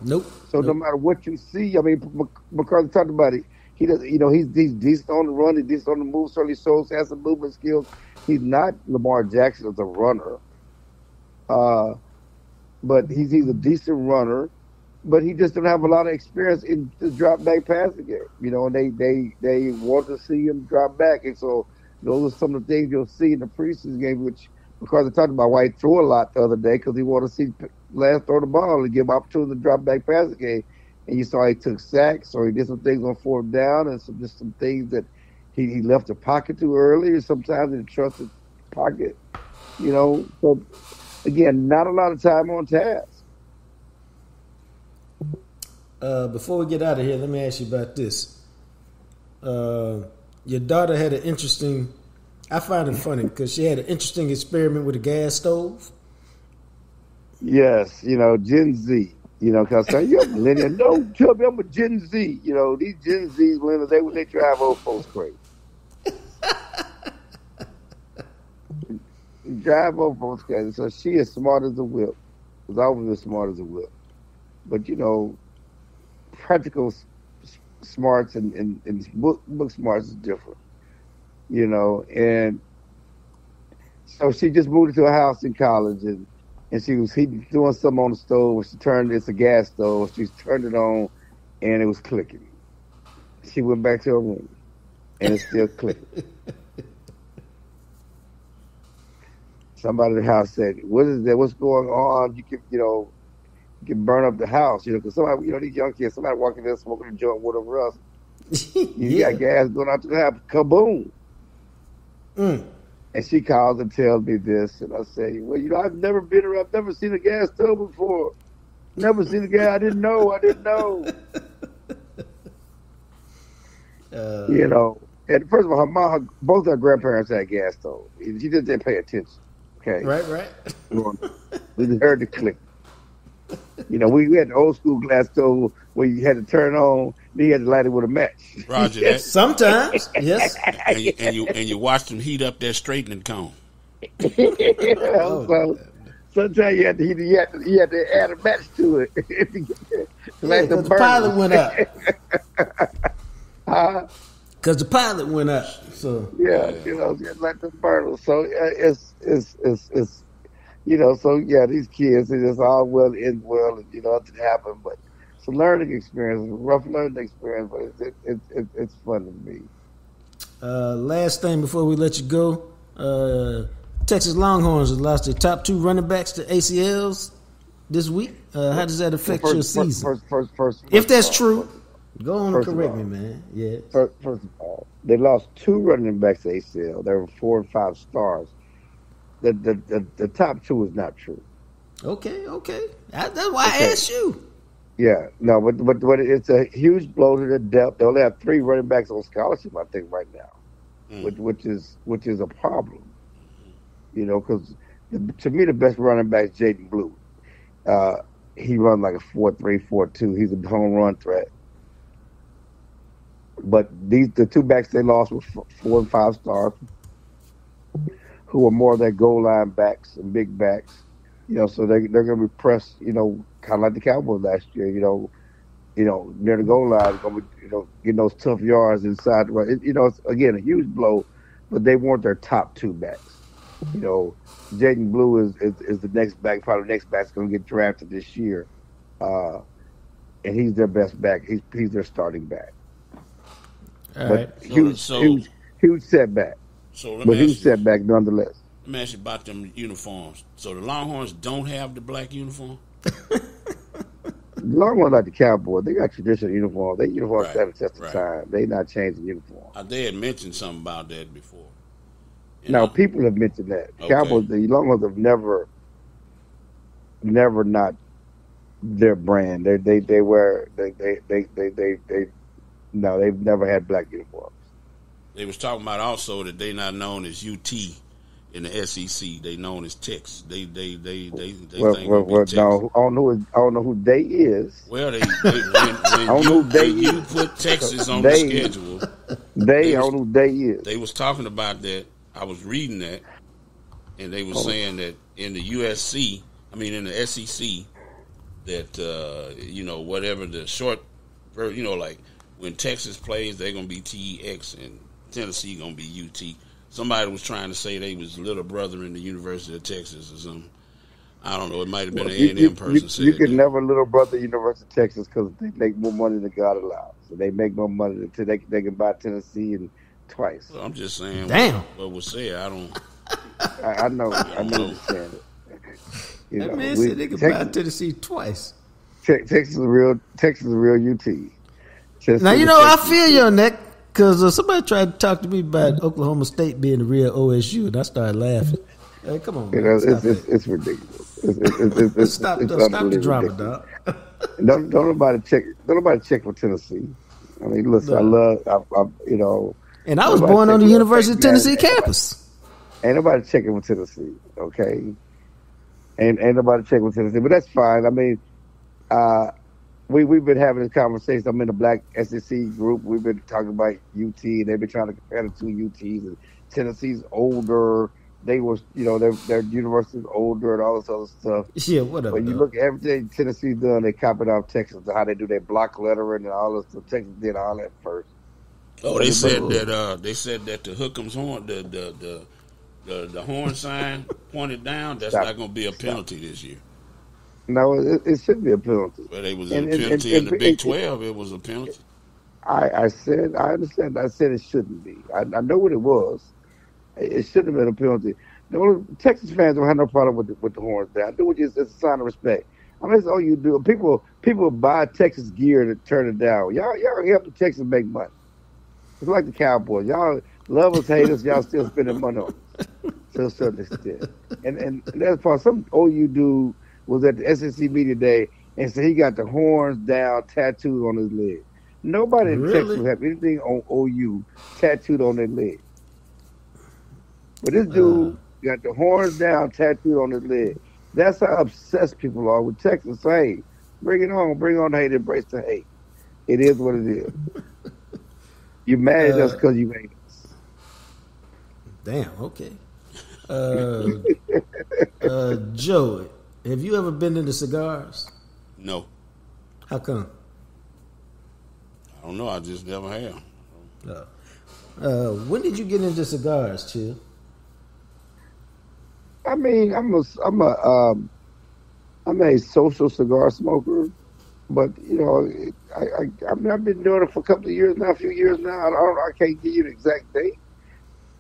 Nope. So no matter what you see, I mean, McCarthy talked about it. He does, he's decent on the run, he's decent on the move. Certainly has some movement skills. He's not Lamar Jackson as a runner, but he's a decent runner. But he just don't have a lot of experience in the drop back passing game. And they want to see him drop back, and so those are some of the things you'll see in the preseason game, which McCarthy talked about why he threw a lot the other day, because he wanted to see Lance throw the ball and give him opportunity to drop back passing game. And you saw he took sacks, or he did some things on 4th down, and some things that he left the pocket too early, and sometimes he trusted the pocket. So again, not a lot of time on task. Before we get out of here, let me ask you about this. Your daughter had an interesting, I find it funny because she had an interesting experiment with a gas stove. Yes, Gen Z. Because you're a millennial. Don't tell me I'm a Gen Z. These Gen Z's, millennials, they drive old folks crazy. Drive old folks crazy. So she is smart as a whip. Was always as smart as a whip. But, practical smarts and book smarts is different. And so she just moved into a house in college, and she was doing something on the stove. It's a gas stove. She turned it on, and it was clicking. She went back to her room, and it's still clicking. Somebody in the house said, "What is that? What's going on? You can burn up the house, because somebody, these young kids, somebody walking in smoking a joint, whatever else. You got gas going out to the house, kaboom." And she calls and tells me this, and I say, "Well, I've never been around. I've never seen a gas stove before. Never seen a gas. I didn't know. And first of all, both her grandparents had gas stoves. She just didn't pay attention. Okay, right. We heard the click. We had the old school gas stove where you had to turn it on, then you had to light it with a match. Roger that. Sometimes, yes. And you watch them heat up that straightening cone. So sometimes you had to add a match to it. The pilot went up. Because the pilot went up. So yeah, like the burner. So it's so yeah, these kids, it's all well in well, and nothing happened, but it's a learning experience, a rough learning experience, but it's fun to me. Last thing before we let you go, Texas Longhorns has lost their top 2 running backs to ACLs this week. How does that affect your season? First, if that's true, go on and correct me, man. Yeah. First of all, they lost 2 running backs to ACL. There were 4 and 5 stars. The top 2 is not true. Okay. That's why I asked you. Yeah, no, but it's a huge blow to the depth. They only have 3 running backs on scholarship, I think, right now, which is a problem. Because to me the best running back is Jaden Blue. He runs like a 4.3, 4.2. He's a home run threat. But the 2 backs they lost were 4 and 5 stars, who are more of their goal line backs and big backs. So they're going to be pressed, kind of like the Cowboys last year, near the goal line, going to be, getting those tough yards inside. It's, again, a huge blow, but they weren't their top 2 backs. Jaden Blue is the next back, probably the next back's going to get drafted this year. And he's their best back. He's their starting back. All but right. huge setback. But huge setback nonetheless. Let me ask you about them uniforms. So the Longhorns don't have the black uniform? The Longhorns like the Cowboys. They got traditional uniforms. They uniforms stand the test of time. They not changing uniforms. They had mentioned something about that before. Now people have mentioned that. Okay. Cowboys, the Longhorns have never not their brand. They've never had black uniforms. They was talking about also that they not known as UT in the SEC. They known as Tex. They think Tex. No, I don't know who they is. Well, when you put Texas on the schedule, I don't know who they is. They was talking about that. I was reading that, and they were saying that in the in the SEC, that whatever the short, like when Texas plays, they're gonna be TEX and Tennessee gonna be UT. Somebody was trying to say they was little brother in the University of Texas or something. I don't know. It might have been an A&M person. You can never little brother University of Texas because they make more money than God allows. So they make more money than they can buy Tennessee and twice. Well, I'm just saying. Damn. What was said? I don't. I know. I know. Understand it. That man said they could buy Tennessee twice. Texas is a real UT. Now I feel you on that. Because somebody tried to talk to me about Oklahoma State being the real OSU, and I started laughing. Hey, come on, man. It's ridiculous. Stop the drama, dog. Don't nobody check for Tennessee. I mean, listen, And I was born on the University of Tennessee campus. Ain't nobody checking for Tennessee, okay? Ain't nobody checking for Tennessee, but that's fine. I mean, We've been having this conversation. I'm in the Black SEC group. We've been talking about UT. They've been trying to compare the 2 UTs. And Tennessee's older. They were, their university's older and all this other stuff. Yeah, whatever. But you look at everything Tennessee's done, they copied off Texas, how they do their block lettering and all this stuff. Texas did all that first. Oh, they said that the Hook'em's horn, the horn sign pointed down. That's not going to be a penalty this year. No, it should be a penalty. But it was a penalty in the Big 12. It was a penalty. I understand. I said it shouldn't be. I know what it was. It shouldn't have been a penalty. Texas fans don't have no problem with the horns down. Do it's a sign of respect. I mean, that's all you do. People buy Texas gear to turn it down. Y'all help the Texans make money. It's like the Cowboys. Y'all love us, hate us. Y'all still spending money on us to a certain extent. And that's part. Some OU dude was at the SEC media day and said he got the horns down tattooed on his leg. Nobody in Texas would have anything on OU tattooed on their leg. But this dude got the horns down tattooed on his leg. That's how obsessed people are with Texas. Hey, bring it on. Bring on hate. Embrace the hate. It is what it is. You mad at us because you hate us. Damn, okay. Joe, have you ever been into cigars? No. How come? I don't know. I just never have. When did you get into cigars, Chill? I mean, I'm a social cigar smoker, but you know, I mean, I've been doing it for a couple of years now, a few years now. I can't give you the exact date.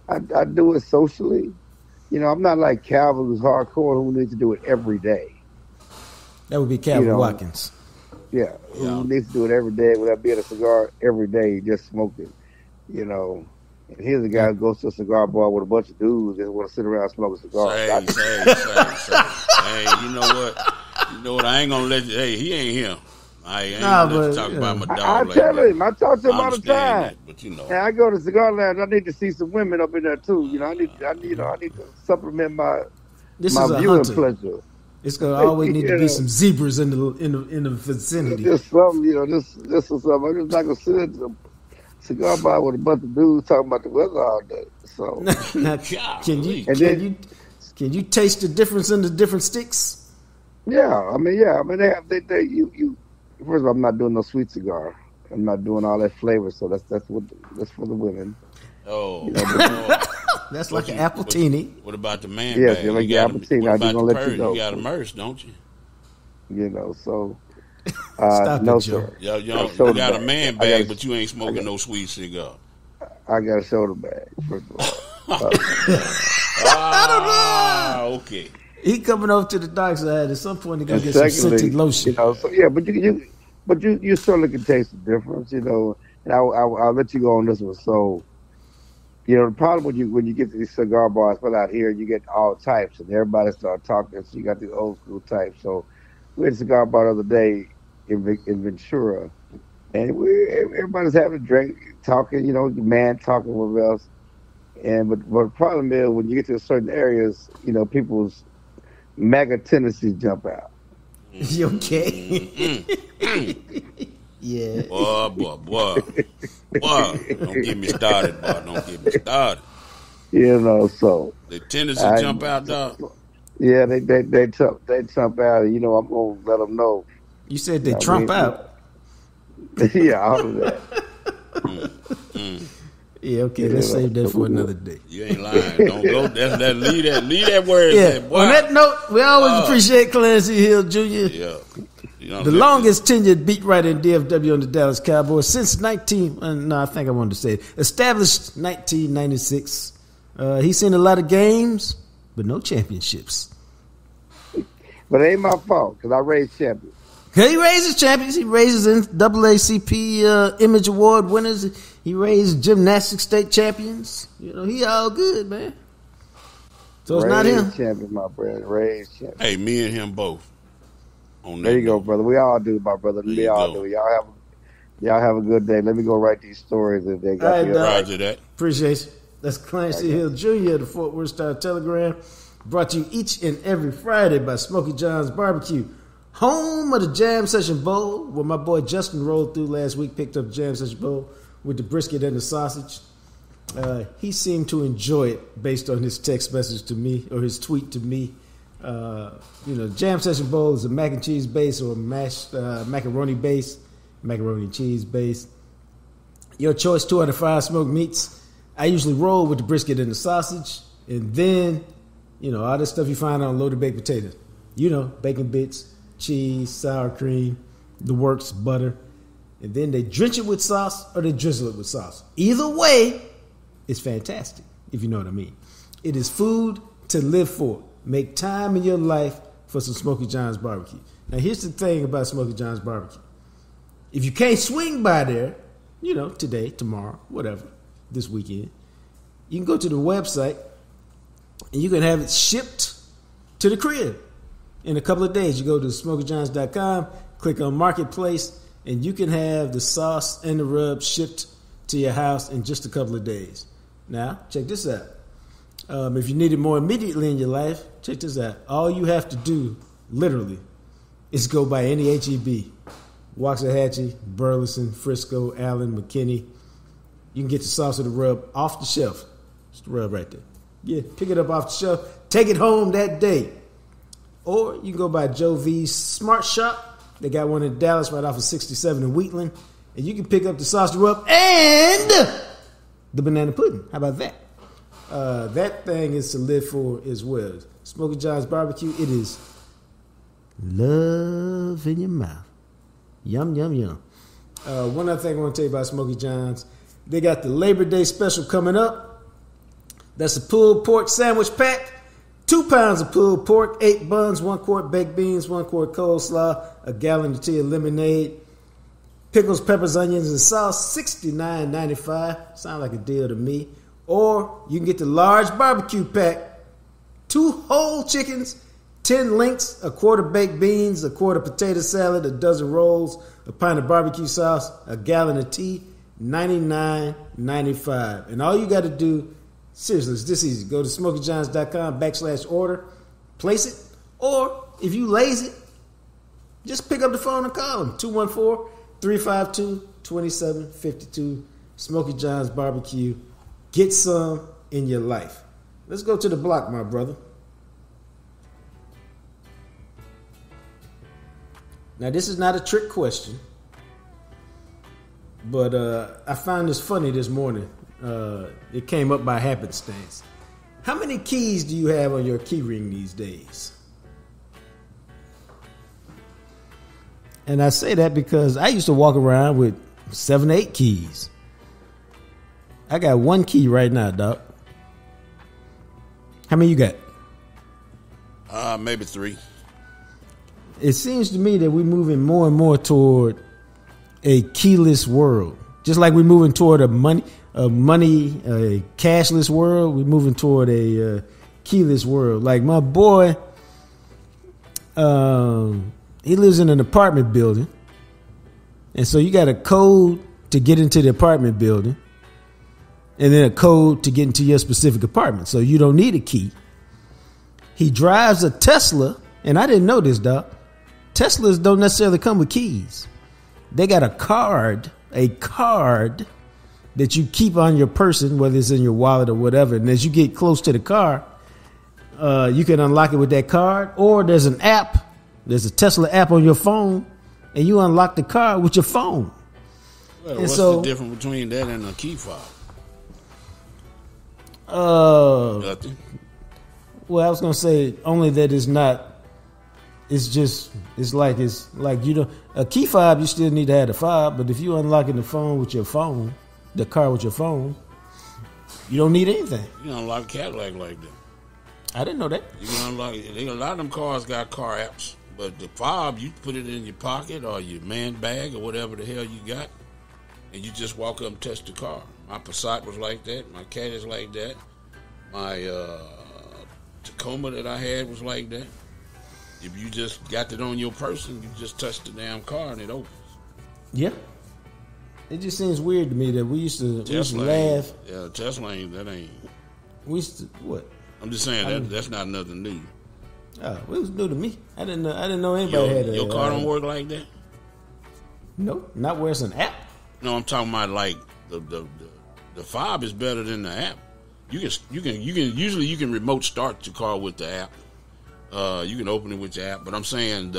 I do it socially. You know, I'm not like Calvin, who's hardcore, who needs to do it every day. That would be Calvin Watkins. Yeah, who needs to do it every day without being a cigar every day, just smoking. You know, and here's a guy who goes to a cigar bar with a bunch of dudes that want to sit around smoking cigars. Hey, you know what? I ain't gonna let you. Hey, he ain't here. I ain't gonna let you talk about my dog. I tell him. I talk to him all the time. That, but you know, and I go to cigar lounge. I need to see some women up in there too. You know, I need to supplement my viewing pleasure. It's gonna always need to be some zebras in the vicinity. Just something, you know, just or something. I'm just not gonna sit at the cigar bar with a bunch of dudes talking about the weather all day. So, now, can you taste the difference in the different sticks? Yeah, I mean, they you. First of all, I'm not doing no sweet cigar. I'm not doing all that flavor. So that's for the women. Oh, you know, that's like an appletini. What about the man? Yes, bag? Yeah, like the appletini. I'm just gonna let you know. You got immersed, don't you? You know, so Stop no, it, Joe. sir. You got a man bag, but you ain't smoking no sweet cigar. I got a shoulder bag. First of all, okay. He coming over to the dark side. At some point, he gonna get some scented lotion. You know, so yeah, but you certainly can taste the difference. You know, and I'll let you go on this one. So, you know, the problem when you get to these cigar bars, but out here, you get all types, and everybody start talking. So you got the old school types. So we had a cigar bar the other day in Ventura, and everybody's having a drink, talking. You know, man talking with else. But the problem is when you get to certain areas, you know, people's MAGA tendencies jump out. You okay? Yeah. Boy. Don't get me started, boy. Don't get me started. You know, so the tendency jump out, dog. Yeah, they jump out. You know, I'm gonna let them know. You said they trump out. Yeah, all of that. Yeah, okay, let's save that for another day. You ain't lying. Don't go. Leave that word. Yeah. There, boy. On that note, we always appreciate Clarence E. Hill Jr. Yeah. The longest tenured beat writer in DFW on the Dallas Cowboys since established 1996. He's seen a lot of games, but no championships. But it ain't my fault because I raised champions. He raises champions. He raises NAACP Image Award winners. He raised gymnastics state champions. You know, he all good, man. So it's not him. Champion, my brother. Raised champion. Hey, me and him both. There you go, brother. We all do, my brother. We all do. Y'all have a good day. Let me go write these stories if they got you. Roger that. Appreciate you. That's Clarence E. Hill Jr., the Fort Worth Star Telegram. Brought to you each and every Friday by Smokey John's Barbecue. Home of the Jam Session Bowl, where my boy Justin rolled through last week, picked up Jam Session Bowl with the brisket and the sausage. He seemed to enjoy it based on his text message to me or his tweet to me. Jam Session Bowl is a mac and cheese base or mashed macaroni base, macaroni and cheese base. Your choice, 2 out of 5 smoked meats. I usually roll with the brisket and the sausage, and then, all this stuff you find on loaded baked potatoes. Bacon bits, cheese, sour cream, the works, butter. And then they drench it with sauce or they drizzle it with sauce. Either way, it's fantastic, if you know what I mean. It is food to live for. Make time in your life for some Smokey John's Barbecue. Now, here's the thing about Smokey John's Barbecue. If you can't swing by there, today, tomorrow, whatever, this weekend, you can go to the website and you can have it shipped to the crib. In a couple of days, you go to SmokeyJohns.com, click on Marketplace, and you can have the sauce and the rub shipped to your house in just a couple of days. Now, check this out. If you need it more immediately in your life, check this out. All you have to do, literally, is go by any HEB. Waxahachie, Burleson, Frisco, Allen, McKinney. You can get the sauce or the rub off the shelf. It's the rub right there. Yeah, pick it up off the shelf. Take it home that day. Or you can go by Joe V's Smart Shop. They got one in Dallas right off of 67 in Wheatland. And you can pick up the sauce to rub and the banana pudding. How about that? That thing is to live for as well. Smokey John's barbecue, it is love in your mouth. Yum, yum, yum. One other thing I want to tell you about Smokey John's. They got the Labor Day special coming up. That's a pulled pork sandwich pack. 2 pounds of pulled pork, 8 buns, 1 quart baked beans, 1 quart coleslaw, a gallon of tea of lemonade, pickles, peppers, onions, and sauce, $69.95. Sound like a deal to me. Or you can get the large barbecue pack. 2 whole chickens, 10 links, a quart of baked beans, a quart of potato salad, a dozen rolls, a pint of barbecue sauce, a gallon of tea, $99.95. And all you got to do, seriously, it's this easy. Go to SmokeyJohns.com/order, place it. Or if you lazy, just pick up the phone and call them. 214-352-2752. Smokey John's Barbecue. Get some in your life. Let's go to the block, my brother. Now, this is not a trick question, but I found this funny this morning. It came up by happenstance. How many keys do you have on your key ring these days? And I say that because I used to walk around with 7 or 8 keys. I got 1 key right now, Doc. How many you got? Maybe 3. It seems to me that we're moving more and more toward a keyless world. Just like we're moving toward a cashless world, we're moving toward a keyless world. Like my boy, he lives in an apartment building. And so you got a code to get into the apartment building. And then a code to get into your specific apartment. So you don't need a key. He drives a Tesla. And I didn't know this, Doc. Teslas don't necessarily come with keys. They got a card that you keep on your person, whether it's in your wallet or whatever. And as you get close to the car, you can unlock it with that card. Or there's an app. There's a Tesla app on your phone. And you unlock the car with your phone. Well, what's the difference between that and a key fob? Nothing. Well, I was gonna say only that it's not. It's like you know, a key fob. You still need to have the fob, but if you unlocking the phone with your phone, the car with your phone, you don't need anything. You can unlock a Cadillac like that. I didn't know that. You can unlock it. A lot of them cars got car apps, but the fob you put it in your pocket or your man bag or whatever the hell you got, and you just walk up and touch the car. My Passat was like that. My Cat is like that. My Tacoma that I had was like that. If you just got it on your person, you just touch the damn car and it opens. Yeah. It just seems weird to me that we used to laugh. Yeah, Tesla ain't. We used to what? I'm just saying that's not nothing new. Oh, it was new to me. I didn't know anybody had a. Your car don't work like that. No, not where it's an app. No, I'm talking about like the fob is better than the app. You can usually you can remote start your car with the app. You can open it with your app, but I'm saying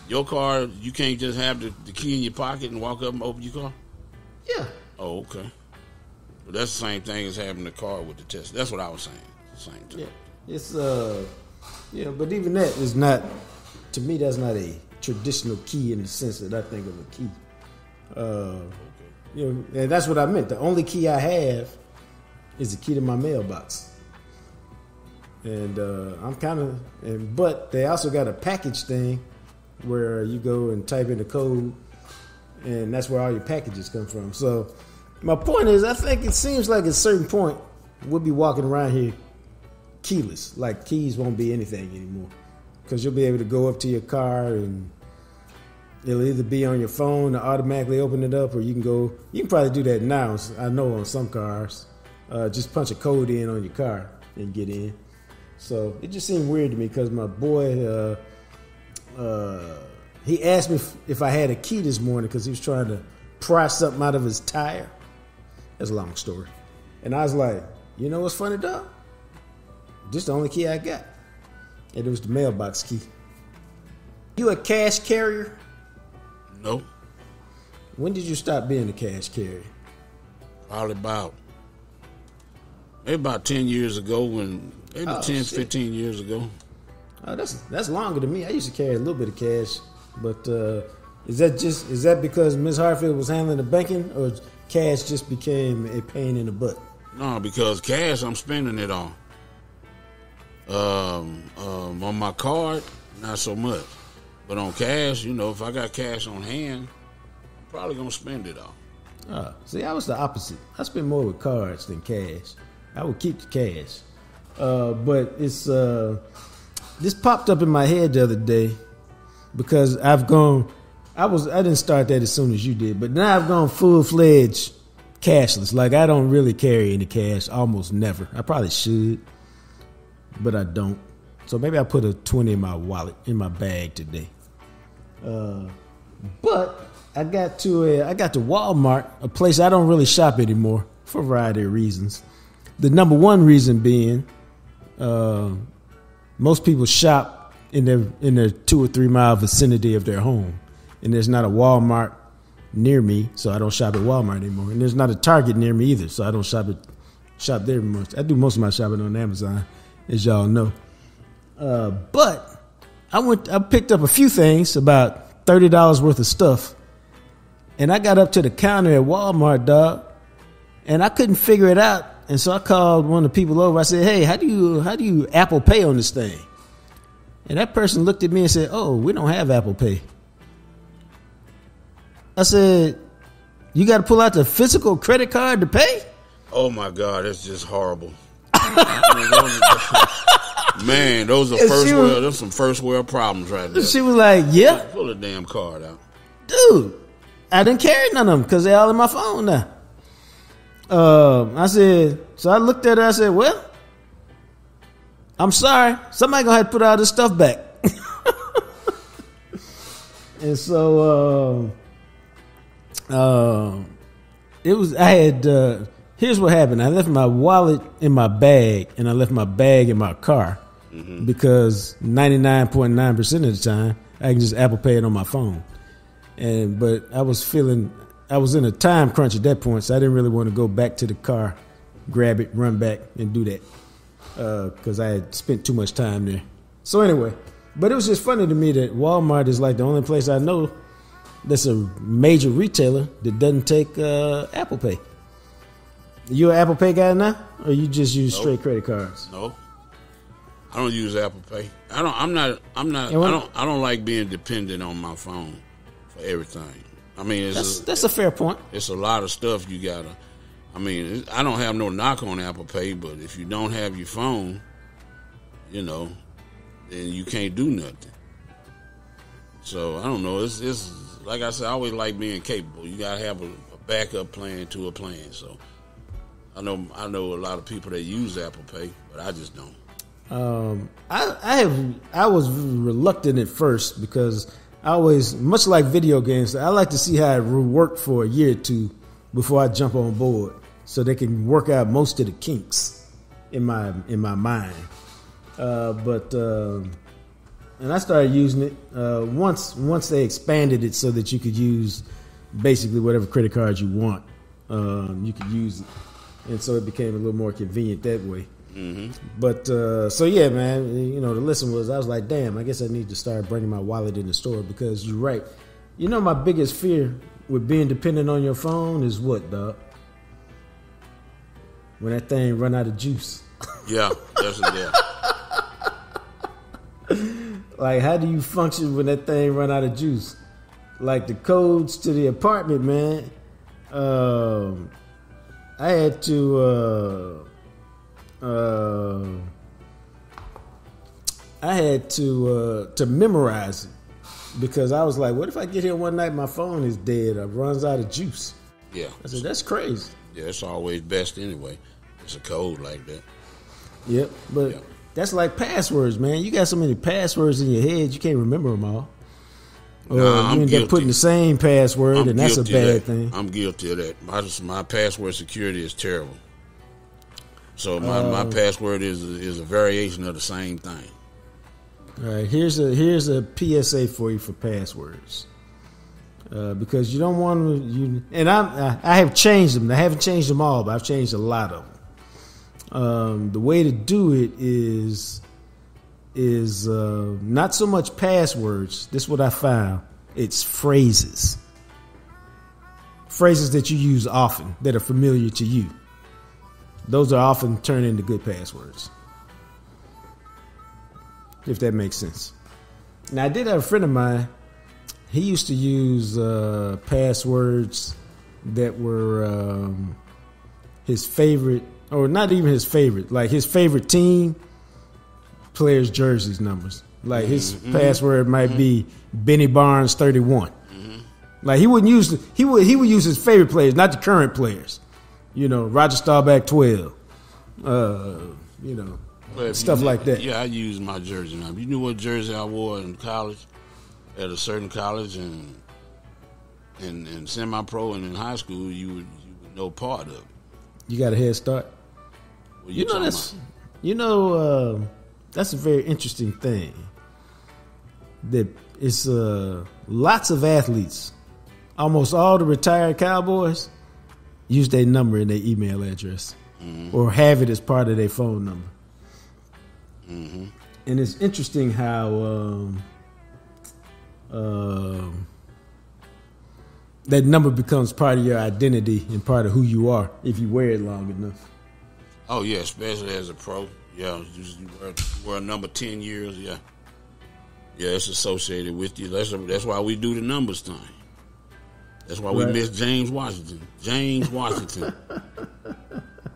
your car, you can't just have the key in your pocket and walk up and open your car. Yeah. Oh, okay. Well, that's the same thing as having the car with the Tesla. That's what I was saying. Same thing. Yeah. It's but even that is not, to me, that's not a traditional key in the sense that I think of a key. You know, and that's what I meant. The only key I have is the key to my mailbox. And but they also got a package thing where you go and type in the code, and that's where all your packages come from. So my point is, I think it seems like at a certain point we'll be walking around here keyless. Like keys won't be anything anymore, because you'll be able to go up to your car and it'll either be on your phone to automatically open it up, or you can probably do that now. I know on some cars, just punch a code in on your car and get in. So it just seemed weird to me because my boy, he asked me if I had a key this morning because he was trying to pry something out of his tire. That's a long story. And I was like, you know what's funny, dog? This is the only key I got. And it was the mailbox key. You a cash carrier? No. When did you stop being a cash carrier? Probably maybe about 10 years ago, maybe 15 years ago. Oh, that's longer than me. I used to carry a little bit of cash, but is that because Ms. Hartfield was handling the banking, or cash just became a pain in the butt? No, because cash I'm spending it on. On my card, not so much, but on cash, if I got cash on hand, I'm probably gonna spend it all. See, I was the opposite. I spend more with cards than cash. I would keep the cash, but it's this popped up in my head the other day because I didn't start that as soon as you did, but now I've gone full-fledged cashless. Like, I don't really carry any cash, almost never. I probably should, but I don't. So maybe I put a 20 in my wallet, in my bag today. But I got to Walmart, a place I don't really shop anymore for a variety of reasons. The number one reason being, most people shop in their 2 or 3 mile vicinity of their home, and there's not a Walmart near me, so I don't shop at Walmart anymore. And there's not a Target near me either, so I don't shop there much. I do most of my shopping on Amazon, as y'all know. But I picked up a few things, about $30 worth of stuff, and I got up to the counter at Walmart, dog, and I couldn't figure it out. And so I called one of the people over. I said, "Hey, how do you Apple Pay on this thing?" And that person looked at me and said, "Oh, we don't have Apple Pay." I said, "You got to pull out the physical credit card to pay?" Oh my God, that's just horrible. Man, those are those some first world problems right there. She was like, "Yeah, pull the damn card out, dude." I didn't carry none of them because they're all in my phone now. I said, so I looked at her. I said, "Well, I'm sorry. Somebody gonna have to put all this stuff back." And so here's what happened. I left my wallet in my bag, and I left my bag in my car, because 99.9% of the time I can just Apple Pay it on my phone. But I was in a time crunch at that point, so I didn't really want to go back to the car, grab it, run back, and do that, because I had spent too much time there. So anyway, but it was just funny to me that Walmart is like the only place I know that's a major retailer that doesn't take Apple Pay. You an Apple Pay guy now, or you just use straight credit cards? No, I don't use Apple Pay. I don't like being dependent on my phone for everything. I mean, that's a fair point. It's a lot of stuff you gotta. I mean, I don't have no knock on Apple Pay, but if you don't have your phone, then you can't do nothing. So I don't know. It's like I said, I always like being capable. You gotta have a backup plan to a plan. So I know a lot of people that use Apple Pay, but I just don't. I was reluctant at first because I always, much like video games, I like to see how it worked for a year or two before I jump on board, so they can work out most of the kinks in my mind. And I started using it once they expanded it so that you could use basically whatever credit card you want. You could use it, and so it became a little more convenient that way. Mm-hmm. But so yeah, man, the lesson was, I was like, damn, I guess I need to start bringing my wallet in the store, because you're right. My biggest fear with being dependent on your phone is what, dog? When that thing run out of juice. Yeah, that's it. Like, how do you function when that thing run out of juice? Like the codes to the apartment, man. I had to memorize it, because I was like, what if I get here one night, my phone is dead, or runs out of juice? Yeah. I said, that's crazy. Yeah, it's always best anyway. It's a code like that. Yep, but that's like passwords, man. You got so many passwords in your head, you can't remember them all. Or you end up putting the same password, and that's a bad thing. I'm guilty of that. My password security is terrible. So my password is a variation of the same thing. All right, here's a PSA for you for passwords. because you don't want to. And I have changed them. I haven't changed them all, but I've changed a lot of them. The way to do it is not so much passwords. This is what I found. It's phrases. Phrases that you use often that are familiar to you. Those are often turned into good passwords. If that makes sense. Now, I did have a friend of mine. He used to use passwords that were his favorite, or not even his favorite, like his favorite team players' jerseys numbers. Like his password might be Benny Barnes 31. Like he would use his favorite players, not the current players. You know, Roger Staubach 12. Stuff like that. Yeah, I use my jersey now. You knew what jersey I wore in college, at a certain college, and semi-pro and in high school, you would know part of it. You got a head start. That's a very interesting thing. That it's lots of athletes, almost all the retired Cowboys, use their number in their email address, or have it as part of their phone number. And it's interesting how that number becomes part of your identity and part of who you are if you wear it long enough. Oh yeah, especially as a pro. Yeah, you wear a number 10 years. Yeah, it's associated with you. That's why we do the numbers thing. That's why we miss James Washington.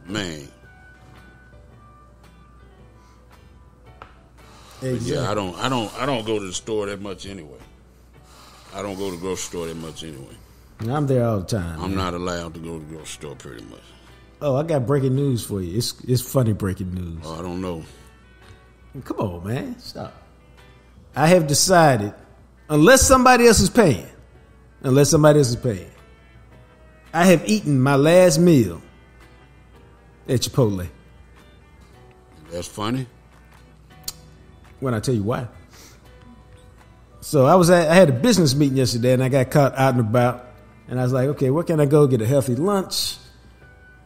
Man. Exactly. Yeah, I don't go to the store that much anyway. I don't go to the grocery store that much anyway. I'm there all the time. I'm not allowed to go to the grocery store pretty much. Oh, I got breaking news for you. It's funny breaking news. Oh, I don't know. Come on, man. Stop. I have decided, unless somebody else is paying, I have eaten my last meal at Chipotle. That's funny. When I tell you why. So I had a business meeting yesterday, and I got caught out and about, and I was like, okay, where can I go get a healthy lunch?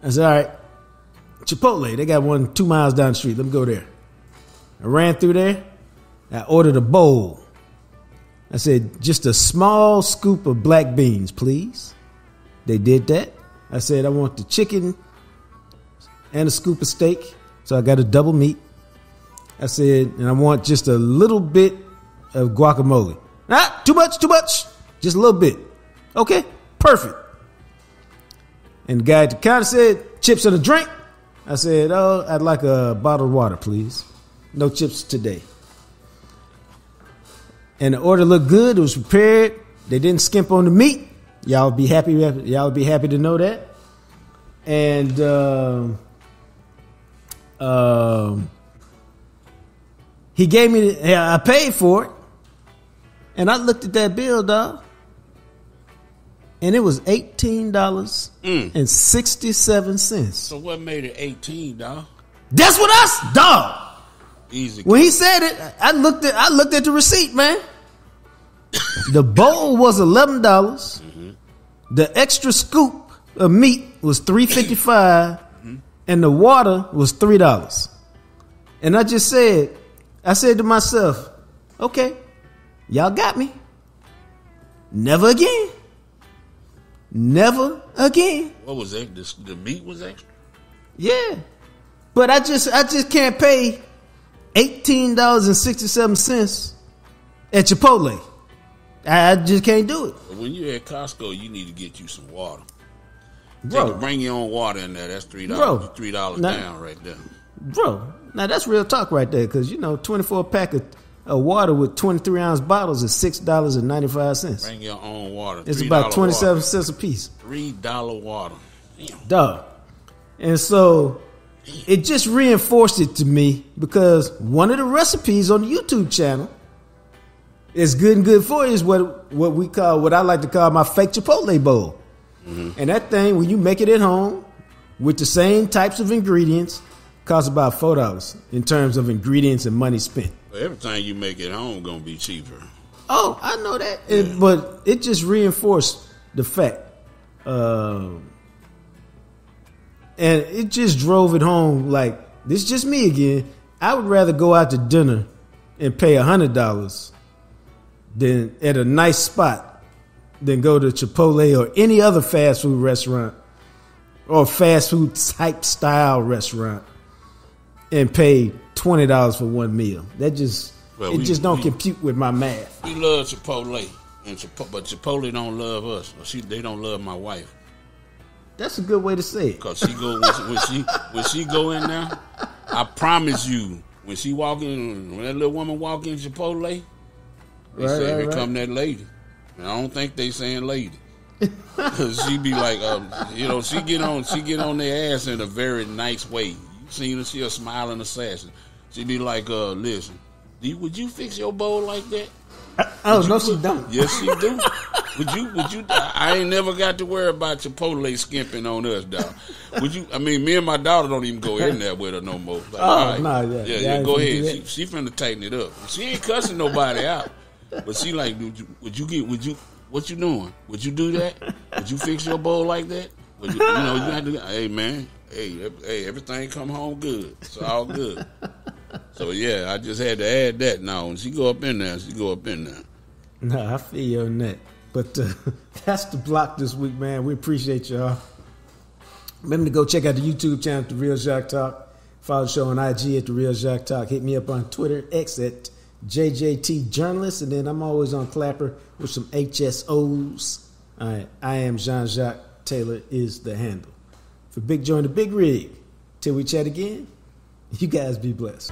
I said, all right, Chipotle. They got one 2 miles down the street. Let me go there. I ran through there. I ordered a bowl. I said, just a small scoop of black beans, please. They did that. I said, I want the chicken and a scoop of steak. So I got a double meat. I said, and I want just a little bit of guacamole. Too much. Just a little bit. Okay, perfect. And the guy at the counter said, chips and a drink. I said, oh, I'd like a bottle of water, please. No chips today. And the order looked good. It was prepared. They didn't skimp on the meat. Y'all be happy. Y'all be happy to know that. And he gave me. I paid for it, and I looked at that bill, dog, and it was $18.67. So what made it 18, dog? That's what dog. Easy. When he said it, I looked at the receipt, man. The bowl was $11. The extra scoop of meat was $3.55, and the water was $3. And I said to myself, okay, y'all got me. Never again. Never again. What was that? The meat was extra? Yeah. But I just can't pay $18.67 at Chipotle. I just can't do it. When you're at Costco, you need to get you some water. Bro, bring your own water in there. That's $3. $3 down right there. Bro, now that's real talk right there, because 24 pack of water with 23-ounce bottles is $6.95. Bring your own water. It's about 27 cents a piece. $3 water. Damn. Dog. And so it just reinforced it to me, because one of the recipes on the YouTube channel is good and good for you is what I like to call my fake Chipotle bowl. And that thing, when you make it at home with the same types of ingredients, costs about $4 in terms of ingredients and money spent. Well, everything you make at home gonna be cheaper. Oh, I know that. But it just reinforced the fact. And it just drove it home like, this is just me again. I would rather go out to dinner and pay $100 than at a nice spot than go to Chipotle or any other fast food restaurant or fast food type style restaurant and pay $20 for one meal. That just don't compute with my math. We love Chipotle, but Chipotle don't love us. They don't love my wife. That's a good way to say it. Cause she go when she go in there, I promise you, when that little woman walk in Chipotle, they say, here come that lady. And I don't think they saying lady. Cause she be like, she get on their ass in a very nice way. You seen her, she a smiling assassin. She be like, listen, would you fix your bowl like that? No, she don't. Yes, she do. Would you? I ain't never got to worry about Chipotle skimping on us, dog. Me and my daughter don't even go in there with her no more. Like, go ahead. She finna tighten it up. She ain't cussing nobody out, but she like, what you doing? Would you do that? Would you fix your bowl like that? You have to. Hey man, hey, everything come home good. It's all good. So yeah, I just had to add that. Now when she go up in there, Nah, I feel you on that. But that's the block this week, man. We appreciate y'all. Remember to go check out the YouTube channel, The Real Jacques Talk. Follow the show on IG at The Real Jacques Talk. Hit me up on Twitter, X at JJT Journalist. And then I'm always on Clapper with some HSOs. All right, I am Jean-Jacques Taylor is the handle. For Big Joe and the Big Rig, till we chat again, you guys be blessed.